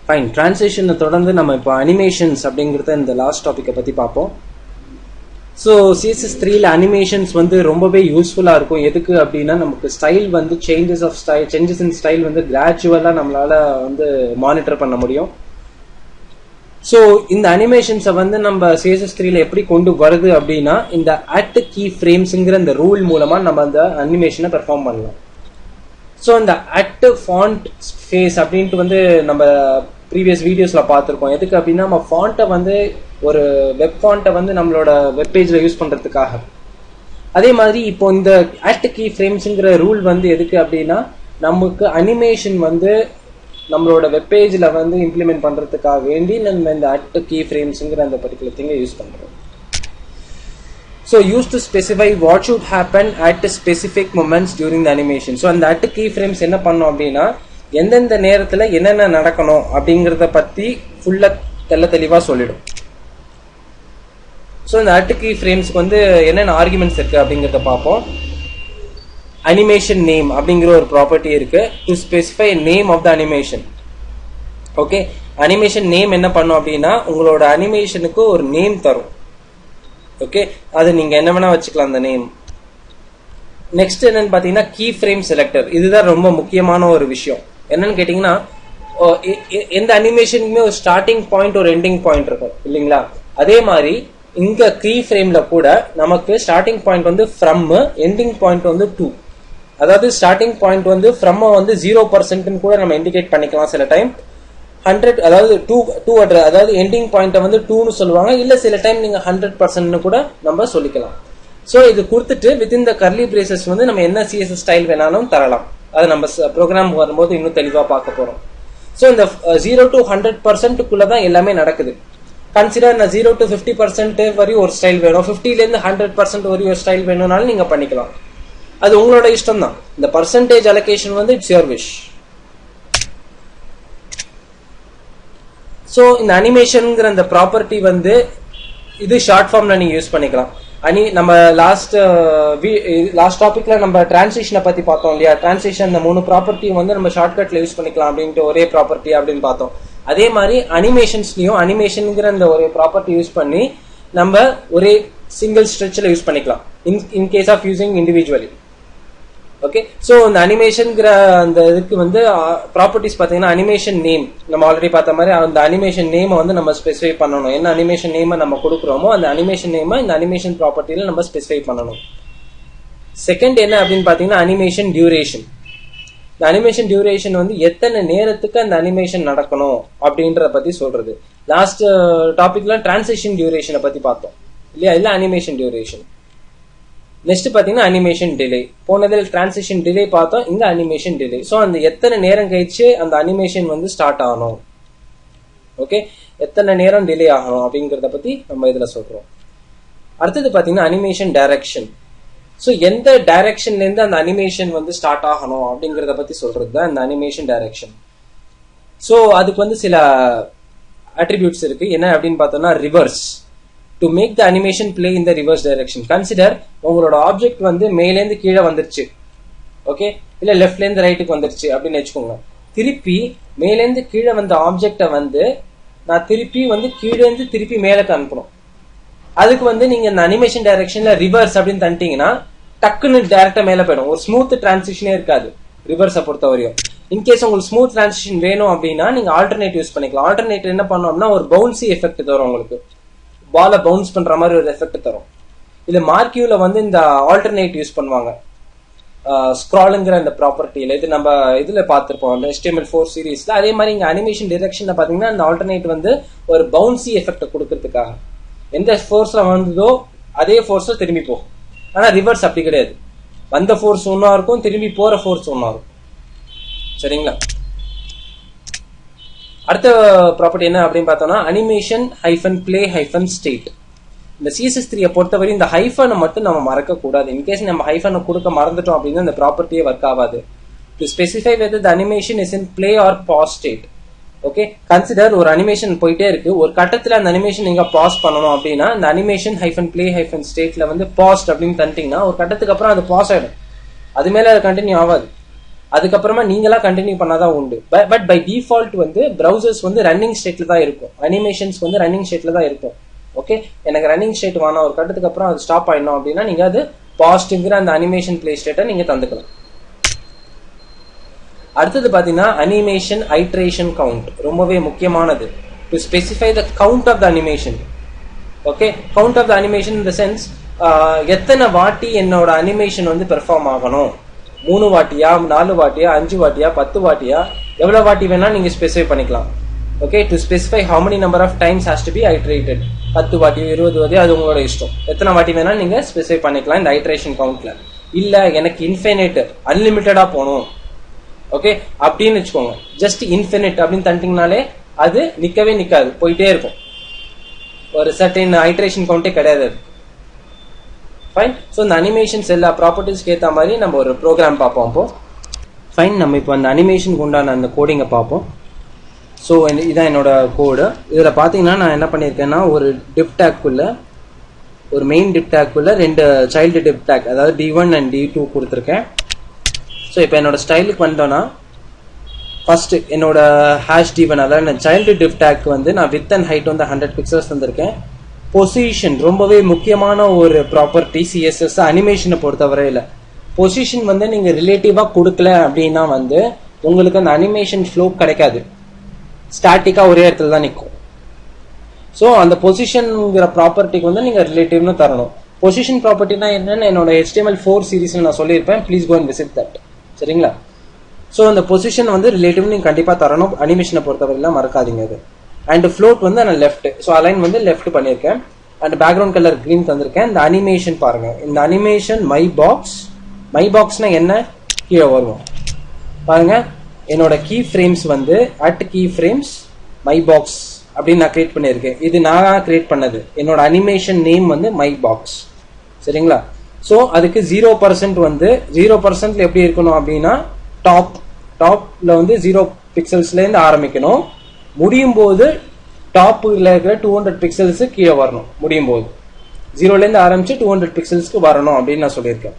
Fine, டிரான்சிஷனை தொடர்ந்து நம்ம இப்போ அனிமேஷன்ஸ் அப்படிங்கிறத இந்த லாஸ்ட் டாபிக்கை பத்தி பார்ப்போம். ஸோ CSS3ல அனிமேஷன்ஸ் வந்து ரொம்பவே யூஸ்ஃபுல்லா இருக்கும். எதுக்கு அப்படின்னா, நமக்கு ஸ்டைல் வந்து சேஞ்சஸ் இன் ஸ்டைல் வந்து கிராஜுவலா நம்மளால வந்து மானிட்டர் பண்ண முடியும். ஸோ இந்த அனிமேஷன்ஸை வந்து நம்ம CSS3ல எப்படி கொண்டு வருது அப்படின்னா, இந்த அட் கீ ஃப்ரேம்ஸ்ங்கிற இந்த ரூல் மூலமா நம்ம அந்த அனிமேஷனை பெர்ஃபார்ம் பண்ணலாம். ஸோ இந்த அட் ஃபாண்ட் ஃபேஸ் அப்படின்ட்டு வந்து நம்ம ப்ரீவியஸ் வீடியோஸ்ல பார்த்துருக்கோம். எதுக்கு அப்படின்னா, நம்ம ஃபாண்ட்டை வந்து ஒரு வெப் ஃபாண்ட்டை வந்து நம்மளோட வெப் பேஜ்ல யூஸ் பண்றதுக்காக. அதே மாதிரி இப்போ இந்த அட் கீ ஃப்ரேம்ஸ்ங்கிற ரூல் வந்து எதுக்கு அப்படின்னா, நமக்கு அனிமேஷன் வந்து நம்மளோட வெப் பேஜ்ல வந்து இம்ப்ளிமெண்ட் பண்றதுக்காக வேண்டி நம்ம இந்த அட் கீ ஃப்ரேம்ஸ்ங்கிற அந்த பர்டிகுலர் திங்கை யூஸ் பண்றோம். So used to specify what should happen at specific moments during the animation. So அந்த at keyframes என்ன பண்ணோம் அப்படின்னா, எந்தெந்த நேரத்துல என்னென்ன நடக்கணும் அப்படிங்கறத பத்தி ஃபுல்லா தெளிவா சொல்லிடும். ஸோ இந்த at keyframesக்கு வந்து என்னென்ன ஆர்குமெண்ட்ஸ் இருக்கு அப்படிங்கறத பார்ப்போம். அனிமேஷன் நேம் அப்படிங்கிற ஒரு ப்ராப்பர்ட்டி இருக்கு, to specify name of the animation. Okay, animation name என்ன பண்ணும் அப்படின்னா, உங்களோட அனிமேஷனுக்கு ஒரு நேம் தரும். ஓகே, அது நீங்க என்ன வேணா வச்சுக்கலாம் அந்த நேம். நெக்ஸ்ட் என்னன்னு பாத்தீங்கன்னா, கீ ஃப்ரேம் செலக்டர். இதுதான் ரொம்ப முக்கியமான ஒரு விஷயம். என்னன்னு கேட்டீங்கன்னா, எந்த அனிமேஷனுக்குமே ஒரு ஸ்டார்டிங் பாயிண்ட் ஒரு எண்டிங் பாயிண்ட் இருக்கும் இல்லைங்களா. அதே மாதிரி இங்க கீ ஃப்ரேம்ல கூட நமக்கு ஸ்டார்டிங் பாயிண்ட் வந்து ஃப்ரம், எண்டிங் பாயிண்ட் வந்து டு. அதாவது ஸ்டார்டிங் பாயிண்ட் வந்து ஃப்ரம் வந்து 0% கூட நம்ம இண்டிகேட் பண்ணிக்கலாம் சில டைம். 100, அதாவது 2 அதாவது எண்டிங் பாயிண்ட்டை வந்து 2ன்னு சொல்லுவாங்க. இல்ல சில டைம் நீங்க 100% கூட நம்ம சொல்லிக்கலாம். ஸோ இது கொடுத்துட்டு வித்தின் த கர்லி பிரேசஸ் வந்து நம்ம என்ன CSS ஸ்டைல் வேணாலும் தரலாம். அது நம்ம ப்ரோக்ராம் வரும்போது இன்னும் தெளிவா பார்க்க போறோம். ஸோ இந்த 0 to 100%க்குள்ளதான் எல்லாமே நடக்குது. கன்சிடர் நான் 0 to 50% வரையும் ஒரு ஸ்டைல் வேணும், 50ல இருந்து 100% வரையும் ஒரு ஸ்டைல் வேணும்னாலும் நீங்க பண்ணிக்கலாம். அது உங்களோட இஷ்டம் தான். இந்த பர்சன்டேஜ் அலோகேஷன் வந்து இட்ஸ் யுவர் விஷ். ஸோ இந்த அனிமேஷன்ங்கிற அந்த ப்ராப்பர்ட்டி வந்து இது ஷார்ட் ஃபார்ம்ல நீங்க யூஸ் பண்ணிக்கலாம். நம்ம லாஸ்ட் டாபிக்ல நம்ம டிரான்சிஷனை பத்தி பார்த்தோம் இல்லையா. டிரான்சிஷன் இந்த 3 ப்ராப்பர்ட்டியும் வந்து நம்ம ஷார்ட்கட்ல யூஸ் பண்ணிக்கலாம் அப்படின்ட்டு ஒரே ப்ராப்பர்ட்டி அப்படின்னு பார்த்தோம். அதே மாதிரி அனிமேஷன்ஸ்லயும் அனிமேஷன்ங்கிற அந்த ஒரு ப்ராப்பர்ட்டி யூஸ் பண்ணி நம்ம ஒரே சிங்கிள் ஸ்ட்ரெச்ல யூஸ் பண்ணிக்கலாம் in case of using individually. Okay, so இந்த அனிமேஷன்ங்கிற அந்த இதுக்கு வந்து ப்ராப்பர்ட்டிஸ் பார்த்தீங்கன்னா, அனிமேஷன் நேம் நம்ம ஆல்ரெடி பார்த்த மாதிரி அந்த அனிமேஷன் நேமை வந்து நம்ம ஸ்பெசிஃபை பண்ணணும். என்ன அனிமேஷன் நேமை நம்ம கொடுக்குறோமோ அந்த அனிமேஷன் நேமை இந்த அனிமேஷன் ப்ராப்பர்ட்டியில நம்ம ஸ்பெசிஃபை பண்ணணும். செகண்ட் என்ன அப்படின்னு பார்த்தீங்கன்னா, அனிமேஷன் டியூரேஷன். இந்த அனிமேஷன் டியூரேஷன் வந்து எத்தனை நேரத்துக்கு அந்த அனிமேஷன் நடக்கணும் அப்படின்றத பத்தி சொல்றது. லாஸ்ட் டாபிக்ல டிரான்சிஷன் டியூரேஷனை பத்தி பார்த்தோம் இல்லையா, இல்ல அனிமேஷன் டியூரேஷன். நெக்ஸ்ட் பாத்தீங்கன்னா அனிமேஷன் டிலே. போனதில் டிரான்சிஷன் டிலே பார்த்தோம், இங்க அனிமேஷன் டிலே. ஸோ அந்த எத்தனை நேரம் கழிச்சு அந்த அனிமேஷன் வந்து ஸ்டார்ட் ஆகணும், ஓகே, எத்தனை நேரம் டிலே ஆகணும் அப்படிங்கறத பத்தி நம்ம இதுல சொல்றோம். அடுத்தது பாத்தீங்கன்னா அனிமேஷன் டைரக்ஷன். ஸோ எந்த டைரக்ஷன்ல இருந்து அந்த அனிமேஷன் வந்து ஸ்டார்ட் ஆகணும் அப்படிங்கறத பத்தி சொல்றது தான் இந்த அனிமேஷன் டைரக்ஷன். ஸோ அதுக்கு வந்து சில அட்ரிபியூட்ஸ் இருக்கு. என்ன அப்படின்னு பார்த்தோம்னா, reverse. To make the animation play in the reverse direction. Consider உங்களோட ஆப்ஜெக்ட் வந்து மேலேருந்து கீழே வந்துருச்சு, ஓகே, இல்ல லெஃப்ட்ல இருந்து ரைட்டுக்கு வந்துருச்சு அப்படின்னு வச்சுக்கோங்க. திருப்பி மேலேந்து கீழே வந்த ஆப்ஜெக்டை வந்து நான் திருப்பி வந்து கீழே இருந்து திருப்பி மேலக்கு அனுப்பணும். அதுக்கு வந்து நீங்க இந்த அனிமேஷன் டைரக்ஷன்ல ரிவர்ஸ் அப்படின்னு தந்துட்டீங்கன்னா டக்குன்னு டைரக்டா மேல போயிடும். ஒரு ஸ்மூத் டிரான்சிஷனே இருக்காது ரிவர்ஸை பொறுத்தவரையும். இன்கேஸ் உங்களுக்கு ஸ்மூத் டிரான்சிஷன் வேணும் அப்படின்னா நீங்க ஆல்டர்னேட் யூஸ் பண்ணிக்கலாம். ஆல்டர்னேட் என்ன பண்ணோம்னா ஒரு பவுன்சி எஃபெக்ட் தரும், உங்களுக்கு பால பவுன்ஸ் பண்ற மாதிரி ஒரு எஃபெக்ட் தரும். இது மார்க்யூல வந்து இந்த ஆல்டர்னேட் யூஸ் பண்ணுவாங்க ஸ்க்ராலுங்கிற இந்த ப்ராப்பர்ட்டியில. இது நம்ம இதுல பார்த்திருப்போம் HTML4 சீரீஸ்ல. அதே மாதிரி இங்க அனிமேஷன் டிரெக்ஷன்ல பாத்தீங்கன்னா இந்த ஆல்டர்னேட் வந்து ஒரு பவுன்சி எஃபெக்ட் கொடுக்கறதுக்காக எந்த ஃபோர்ஸ்ல வந்ததோ அதே ஃபோர்ஸ்ல திரும்பி போகும். ஆனா ரிவர்ஸ் அப்படி கிடையாது. வந்த ஃபோர்ஸ் ஒன்னா இருக்கும், திரும்பி போற ஃபோர்ஸ் ஒன்னா இருக்கும். சரிங்களா? அடுத்த ப்ராப்பர்ட்டி என்ன அப்படின்னு பார்த்தோம்னா அனிமேஷன் -play -state. இந்த CSS3 பொறுத்தவரை இந்த ஹைஃபனை மட்டும் நம்ம மறக்க கூடாது. இன்கேஸ் நம்ம ஹைஃபனை கொடுக்க மறந்துட்டோம் அப்படின்னா இந்த ப்ராப்பர்ட்டியே ஒர்க் ஆகாது. To specify whether the animation is in play or pause state. Okay, consider ஒரு அனிமேஷன் போயிட்டே இருக்கு, ஒரு கட்டத்துல அந்த அனிமேஷன் நீங்க பாஸ் பண்ணணும் அப்படின்னா இந்த அனிமேஷன் -play -stateல வந்து பாஸ்ட் அப்படின்னு தந்துட்டீங்கன்னா ஒரு கட்டத்துக்கு அப்புறம் அது பாஸ் ஆயிடும், அது மேல கண்டினியூ ஆகாது. அதுக்கப்புறமா நீங்களா கண்டினியூ பண்ணாதான் உண்டு. பட் பை டிஃபால்ட் வந்து பிரவுசர்ஸ் வந்து ரன்னிங் ஸ்டேட்ல தான் இருக்கும், அனிமேஷன்ஸ் வந்து ரன்னிங் ஸ்டேட்ல தான் இருக்கும். ஓகே, எனக்கு ரன்னிங் ஸ்டேட் வேணாம், ஒரு கட்டத்துக்கு அப்புறம் அது ஸ்டாப் ஆயிடணும் அப்படின்னா நீங்க அது பாஸ்ட்ங்கிற அந்த அனிமேஷன் பிளே ஸ்டேட்டை நீங்க தந்துக்கலாம். அடுத்தது பாத்தீங்கன்னா அனிமேஷன் ஐட்ரேஷன் கவுண்ட், ரொம்பவே முக்கியமானது. To specify the count of the animation. Okay, count of the animation in the sense எத்தனை வாட்டி என்னோட அனிமேஷன் வந்து பெர்ஃபார்ம் ஆகணும், 3 வாட்டியா 4 வாட்டியா 5 வாட்டியா 10 வாட்டியா எவ்வளவு வாட்டி வேணா நீங்க ஸ்பெசிஃபை பண்ணிக்கலாம். Okay, to specify how many number of times has to be iterated. 10 வாட்டி 20 வாட்டி அது உங்களோட இஷ்டம், எத்தனை வாட்டி வேணா நீங்க ஸ்பெசிஃபை பண்ணிக்கலாம் இந்த ஐட்ரேஷன் கவுண்ட்ல. இல்ல எனக்கு இன்ஃபினிட் அன்லிமிட்டடா போகணும் ஓகே அப்படின்னு வச்சுக்கோங்க, ஜஸ்ட் இன்ஃபினிட் அப்படின்னு தந்துட்டீங்கனாலே அது நிக்கவே நிக்காது, போயிட்டே இருக்கும். ஒரு சர்டன் ஐட்ரேஷன் கவுண்டே கிடையாது. ஃபைன். ஸோ இந்த அனிமேஷன்ஸ் எல்லா ப்ராப்பர்ட்டிஸ்க்கு ஏற்ற மாதிரி நம்ம ஒரு ப்ரோக்ராம் பார்ப்போம். அப்போ ஃபைன், நம்ம இப்போ அந்த அனிமேஷனுக்கு உண்டான அந்த கோடிங்கை பார்ப்போம். ஸோ இதான் என்னோட கோடு. இதில் பார்த்தீங்கன்னா நான் என்ன பண்ணியிருக்கேன்னா ஒரு டிப் டேக்குள்ள, ஒரு மெயின் டிப் டேக்குள்ள 2 சைல்டு டிப் டேக், அதாவது D1 அண்ட் D2 கொடுத்துருக்கேன். ஸோ இப்போ என்னோட ஸ்டைலுக்கு வந்தோன்னா ஃபர்ஸ்ட் என்னோட ஹேஷ் D1, அதாவது சைல்டு டிப் டேக் வந்து நான் வித் அண்ட் ஹைட் வந்து 100 பிக்சல்ஸ் தந்திருக்கேன். பொசிஷன் ரொம்பவே முக்கியமான ஒரு ப்ராப்பர்ட்டி CSS அனிமேஷனை பொறுத்தவரையில். பொசிஷன் வந்து நீங்க ரிலேட்டிவா கொடுக்கல அப்படின்னா வந்து உங்களுக்கு அந்த அனிமேஷன் ஃப்ளோ கிடைக்காது, ஸ்டாட்டிக்கா ஒரே இடத்துல தான் நிற்கும். ஸோ அந்த பொசிஷன்ங்கிற ப்ராப்பர்ட்டிக்கு வந்து நீங்க ரிலேட்டிவ்னு தரணும். பொசிஷன் ப்ராப்பர்ட்டினா என்னன்னு என்னோட HTML4 சீரீஸ்ல நான் சொல்லியிருப்பேன், please go and visit that. சரிங்களா? ஸோ அந்த பொசிஷன் வந்து ரிலேட்டிவ் நீங்க கண்டிப்பா தரணும், அனிமேஷனை பொறுத்தவரையில மறக்காதீங்க அது. அண்ட் ஃப்ளோட் வந்து நான் லெஃப்ட், ஸோ அலைன் வந்து லெஃப்ட் பண்ணியிருக்கேன். அண்ட் பேக்ரவுண்ட் கலர் கிரீன் தந்திருக்கேன். இந்த அனிமேஷன் பாருங்க, இந்த அனிமேஷன் மை பாக்ஸ்னா என்ன கீழே வருவோம் பாருங்க. என்னோட கீ ஃப்ரேம்ஸ் வந்து @key frames my box அப்படின்னு நான் கிரியேட் பண்ணியிருக்கேன். இது நான் கிரியேட் பண்ணது, என்னோட அனிமேஷன் நேம் வந்து மை பாக்ஸ். சரிங்களா? ஸோ அதுக்கு 0% வந்து 0% எப்படி இருக்கணும் அப்படின்னா டாப்ல வந்து 0 பிக்சல்ஸ்ல இருந்து ஆரம்பிக்கணும், முடியும் போது டாப்ல இருக்கிற 200 பிக்சல்ஸ் கீழே வரணும். முடியும் போது 0ல இருந்து ஆரம்பிச்சு 200 பிக்சல்ஸ்க்கு வரணும் அப்படின்னு நான் சொல்லியிருக்கேன்.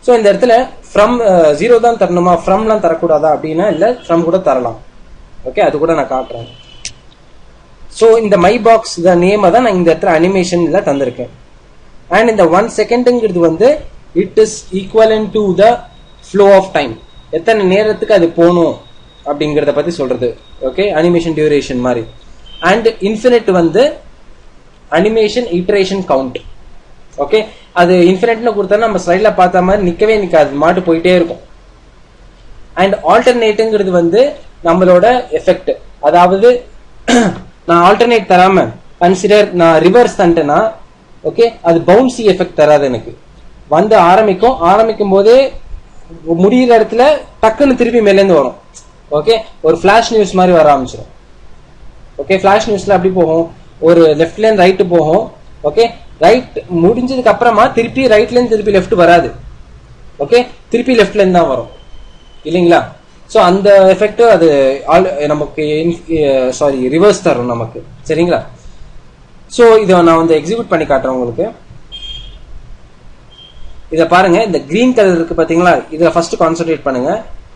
ஸோ இந்த இடத்துல ஃப்ரம் 0 தான் தரணுமா, ஃப்ரம்லாம் தரக்கூடாதா அப்படின்னா இல்ல, ஃப்ரம் கூட தரலாம். ஓகே, அது கூட நான் காட்டுறேன். ஸோ இந்த மை பாக்ஸ் நேமை தான் நான் இந்த இடத்துல அனிமேஷன்ல தந்திருக்கேன். அண்ட் இந்த 1 செகண்ட்ங்கிறது வந்து it is equivalent to the flow of time, எத்தனை நேரத்துக்கு அது போகணும் அப்படிங்கறத பத்தி சொல்றது. ஓகே, அனிமேஷன் டியூரேஷன் மாதிரி. அண்ட் இன்ஃபினிட் வந்து அனிமேஷன் இட்டரேஷன் கவுண்ட். ஓகே, அது இன்ஃபினிட்னு கொடுத்தா நம்ம ஸ்லைட்ல பார்த்த மாதிரி நிக்கவே நிக்காது, மாட்டு போயிட்டே இருக்கும். அண்ட் ஆல்டர்னேட்டுங்கிறது வந்து நம்மளோட எஃபெக்ட், அதாவது நான் ஆல்டர்னேட் தராம கன்சிடர் நான் ரிவர்ஸ் தண்டேன்னா ஓகே அது பவுன்சி எஃபெக்ட் தராது, எனக்கு வந்து ஆரம்பிக்கும் போதே முடிகிற இடத்துல டக்குன்னு திருப்பி மேலேருந்து வரும். ஓகே, ஒரு ஃபிளாஷ் நியூஸ் மாதிரி வர ஆரம்பிச்சிடும். ஓகே, ஃபிளாஷ் நியூஸ்ல அப்படி போகும், ஒரு லெஃப்ட்ல இருந்து ரைட்டு போகும். ஓகே, ரைட் முடிஞ்சதுக்கு அப்புறமா திருப்பி ரைட்ல இருந்து திருப்பி லெஃப்ட் வராது. ஓகே, திருப்பி லெஃப்ட்ல இருந்து தான் வரும் இல்லைங்களா? ஸோ அந்த எஃபெக்ட் அது நமக்கு ரிவர்ஸ் தரும் நமக்கு. சரிங்களா? ஸோ இதை நான் வந்து எக்ஸிக்யூட் பண்ணி காட்டுறேன் உங்களுக்கு. இதை பாருங்க, இந்த கிரீன் கலர் இருக்கு பாத்தீங்களா, இதை ஃபர்ஸ்ட் கான்சென்ட்ரேட் பண்ணுங்க.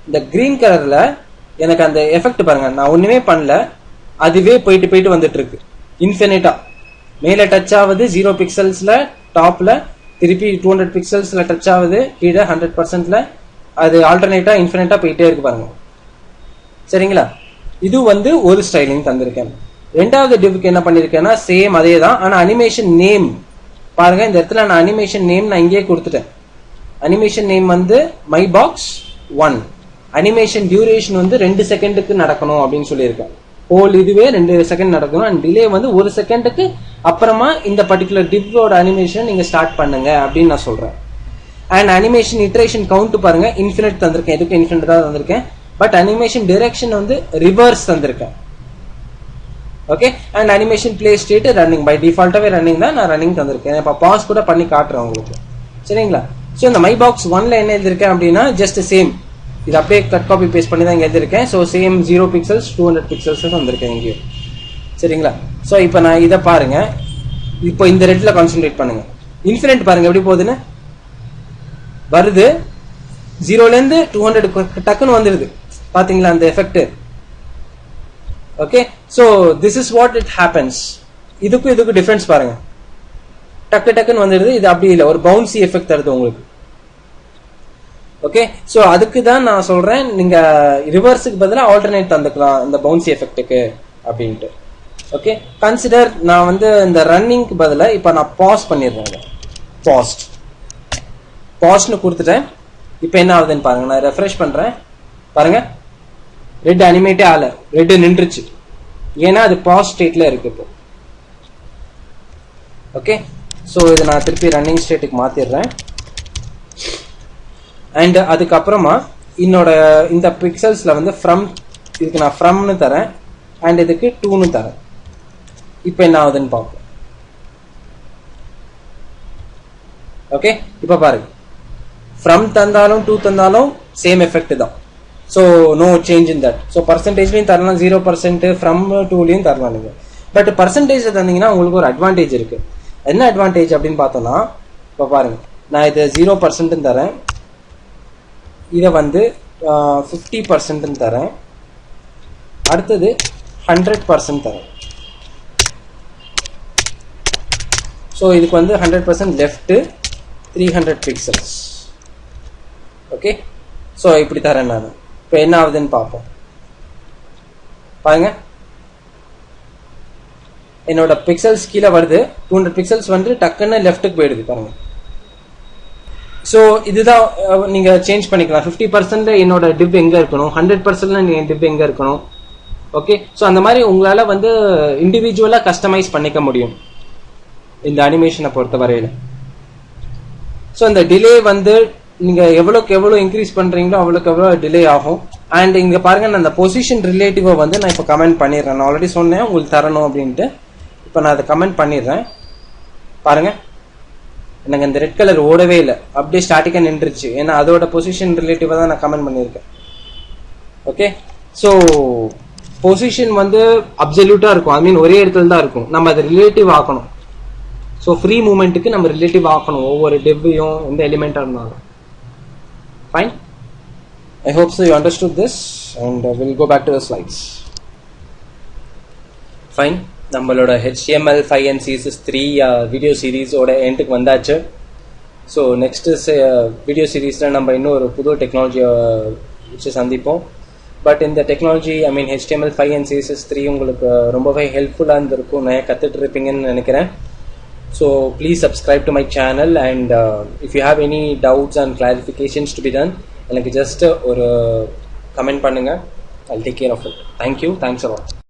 இந்த கிரீன் கலர்ல எனக்கு அந்த எஃபெக்ட் பாருங்க, நான் ஒண்ணுமே பண்ணல, அதுவே போயிட்டு போயிட்டு வந்துட்டு இருக்கு இன்ஃபினிட்டா. மேல டச் ஆகுது 0 பிக்சல்ஸ்ல டாப்ல, திருப்பி 200 பிக்சல்ஸ்ல டச் ஆகுது கீழே 100%ல, அது ஆல்டர்னேட்டா இன்ஃபினிட்டா போயிட்டே இருக்கு பாருங்க. சரிங்களா? இது வந்து ஒரு ஸ்டைலிங் தந்திருக்கேன். ரெண்டாவது டிவ்க்கு என்ன பண்ணிருக்கேன்னா சேம் அதே தான், ஆனா அனிமேஷன் நேம் பாருங்க. இந்த இடத்துல நான் அனிமேஷன் நேம் நான் இங்கேயே கொடுத்துட்டேன். அனிமேஷன் நேம் வந்து மை பாக்ஸ் 1. அனிமேஷன் டியூரேஷன் வந்து 2 செகண்டுக்கு நடக்கணும் அப்படின்னு சொல்லியிருக்கேன். ஹோல் இதுவே 2 செகண்ட் நடக்கணும், அண்ட் டிலே வந்து 1 செகண்டுக்கு அப்புறமா இந்த பர்டிகுலர் டிவோட அனிமேஷன் நீங்க ஸ்டார்ட் பண்ணுங்க அப்படின்னு நான் சொல்றேன். அண்ட் அனிமேஷன் இட்ரேஷன் கவுண்ட் பாருங்க, இன்ஃபினிட் தந்திருக்கேன், எதுக்கு இன்ஃபினிட் தான் தந்திருக்கேன். பட் அனிமேஷன் டைரக்ஷன் வந்து ரிவர்ஸ் தந்திருக்கேன். Okay, and animation play state running, by டிஃபால்ட்டாவே ரன்னிங் தான், நான் ரன்னிங் தந்திருக்கேன். இப்போ பாஸ் கூட பண்ணி காட்டுறேன் உங்களுக்கு. சரிங்களா? ஸோ இந்த மை பாக்ஸ் 1ல என்ன எழுதிருக்கேன் அப்படின்னா ஜஸ்ட் சேம், இது அப்படியே கட் காப்பி பேஸ்ட் பண்ணி தான் இங்க எழுதிருக்கேன். ஸோ சேம் 0 பிக்சல்ஸ் 200 பிக்சல்ஸ் வந்திருக்கேன் இங்கேயும். சரிங்களா? ஸோ இப்போ நான் இதை பாருங்க, இப்போ இந்த ரெட்ல கான்சென்ட்ரேட் பண்ணுங்க. இன்ஃபினிட் பாருங்க எப்படி போகுதுன்னு வருது, 0ல இருந்து 200 டக்குன்னு வந்துருது. பாத்தீங்களா அந்த effect? Okay, so this is what it happens. இதுக்கு டிஃபரன்ஸ் பாருங்க, டக்கு டக்குன்னு வந்துடுது. இது அப்படி இல்லை, ஒரு பவுன்சி எஃபெக்ட் தருது உங்களுக்கு. ஓகே, ஸோ அதுக்கு தான் நான் சொல்றேன், நீங்க ரிவர்ஸுக்கு பதிலாக ஆல்டர்னேட் தந்துக்கலாம் இந்த பவுன்சி எஃபெக்ட்டுக்கு அப்படின்ட்டு. ஓகே, கன்சிடர் நான் வந்து இந்த ரன்னிங்க்கு பதிலாக இப்போ நான் பாஸ் பண்ணிடுறேன். பாஸ்ட்னு கொடுத்துட்டேன். இப்போ என்ன ஆகுதுன்னு பாருங்க, நான் ரெஃப்ரெஷ் பண்றேன் பாருங்க, ரெட் அனிமேட்டே ஆகல, ரெட் நின்றுச்சு. ஏன்னா அது பாஸ் ஸ்டேட்ல இருக்கு இப்போ. ஓகே, ஸோ இதை நான் திருப்பி ரன்னிங் ஸ்டேட்டுக்கு மாத்திடுறேன். அண்ட் அதுக்கப்புறமா என்னோட இந்த பிக்சல்ஸ்ல வந்து ஃப்ரம், இதுக்கு நான் ஃப்ரம்னு தரேன், அண்ட் இதுக்கு 2ன்னு தரேன். இப்போ என்ன ஆகுதுன்னு பார்ப்போம். ஓகே, இப்போ பாருங்க, ஃப்ரம் தந்தாலும் 2 தந்தாலும் சேம் எஃபெக்ட் தான். So no change in that. So பர்சன்டேஜ்லையும் தரலாம், 0%, ஃப்ரம் 2லையும் தரலாம் நீங்க. பட் பர்சன்டேஜ் தந்தீங்கன்னா உங்களுக்கு ஒரு அட்வான்டேஜ் இருக்கு. என்ன அட்வான்டேஜ் அப்படின்னு பார்த்தோம்னா, இப்போ பாருங்க, நான் இதை 0% தரேன், இதை வந்து 50% தரேன், அடுத்தது 100% தரேன். ஸோ இதுக்கு வந்து 100% லெஃப்ட், 300 பிக்சல்ஸ். ஓகே, ஸோ இப்படி தரேன் நான். இப்போ என்ன ஆகுதுன்னு பார்ப்போம். பாருங்க, என்னோட பிக்சல்ஸ் கீழே வருது, 200 பிக்சல்ஸ் வந்து டக்குன்னு லெஃப்ட்டுக்கு போயிடுது பாருங்க. ஸோ இதுதான் நீங்க சேஞ்ச் பண்ணிக்கலாம். 50% என்னோட டிப் எங்க இருக்கணும், 100% டிப் எங்க இருக்கணும். ஓகே, ஸோ அந்த மாதிரி உங்களால வந்து இண்டிவிஜுவலா கஸ்டமைஸ் பண்ணிக்க முடியும் இந்த அனிமேஷனை பொறுத்த வரையில. ஸோ இந்த டிலே வந்து நீங்க எவ்வளோக்கு எவ்வளோ இன்க்ரீஸ் பண்றீங்களோ அவ்வளோக்கு எவ்வளோ டிலே ஆகும். அண்ட் இங்க பாருங்க, நான் அந்த பொசிஷன் ரிலேட்டிவா வந்து நான் இப்போ கமெண்ட் பண்ணிடுறேன். நான் ஆல்ரெடி சொன்னேன் உங்களுக்கு தரணும் அப்படின்ட்டு. இப்போ நான் அதை கமெண்ட் பண்ணிடுறேன் பாருங்க, எனக்கு இந்த ரெட் கலர் ஓடவே இல்லை, அப்படியே ஸ்டாட்டிக்கா நின்றுச்சு. ஏன்னா அதோட பொசிஷன் ரிலேட்டிவா தான் நான் கமெண்ட் பண்ணியிருக்கேன். ஓகே, ஸோ பொசிஷன் வந்து அப்சல்யூட்டா இருக்கும், ஐ மீன் ஒரே இடத்துல தான் இருக்கும். நம்ம அதை ரிலேட்டிவ் ஆக்கணும். ஸோ ஃப்ரீ மூவ்மெண்ட்டுக்கு நம்ம ரிலேட்டிவ் ஆக்கணும், ஒவ்வொரு டெவ்வையும் எந்த எலிமெண்டா இருந்தாலும். Fine. I hope so you understood this, and we'll go back to the slides. Fine. நம்மளோட HTML 5 and CSS3 வீடியோ சீரீஸோட எண்டுக்கு வந்தாச்சு. ஸோ நெக்ஸ்ட் வீடியோ சீரீஸில் நம்ம இன்னும் ஒரு புது டெக்னாலஜியை வச்சு சந்திப்போம். பட் இந்த technology, I mean HTML 5 and CSS3 உங்களுக்கு ரொம்பவே ஹெல்ப்ஃபுல்லாக இருந்திருக்கும், நிறைய கற்றுட்டு இருப்பீங்கன்னு நினைக்கிறேன். So please subscribe to my channel, and if you have any doubts and clarifications to be done, எனக்கு just ஒரு comment பண்ணுங்க. I'll take care of it. Thank you. Thanks a lot.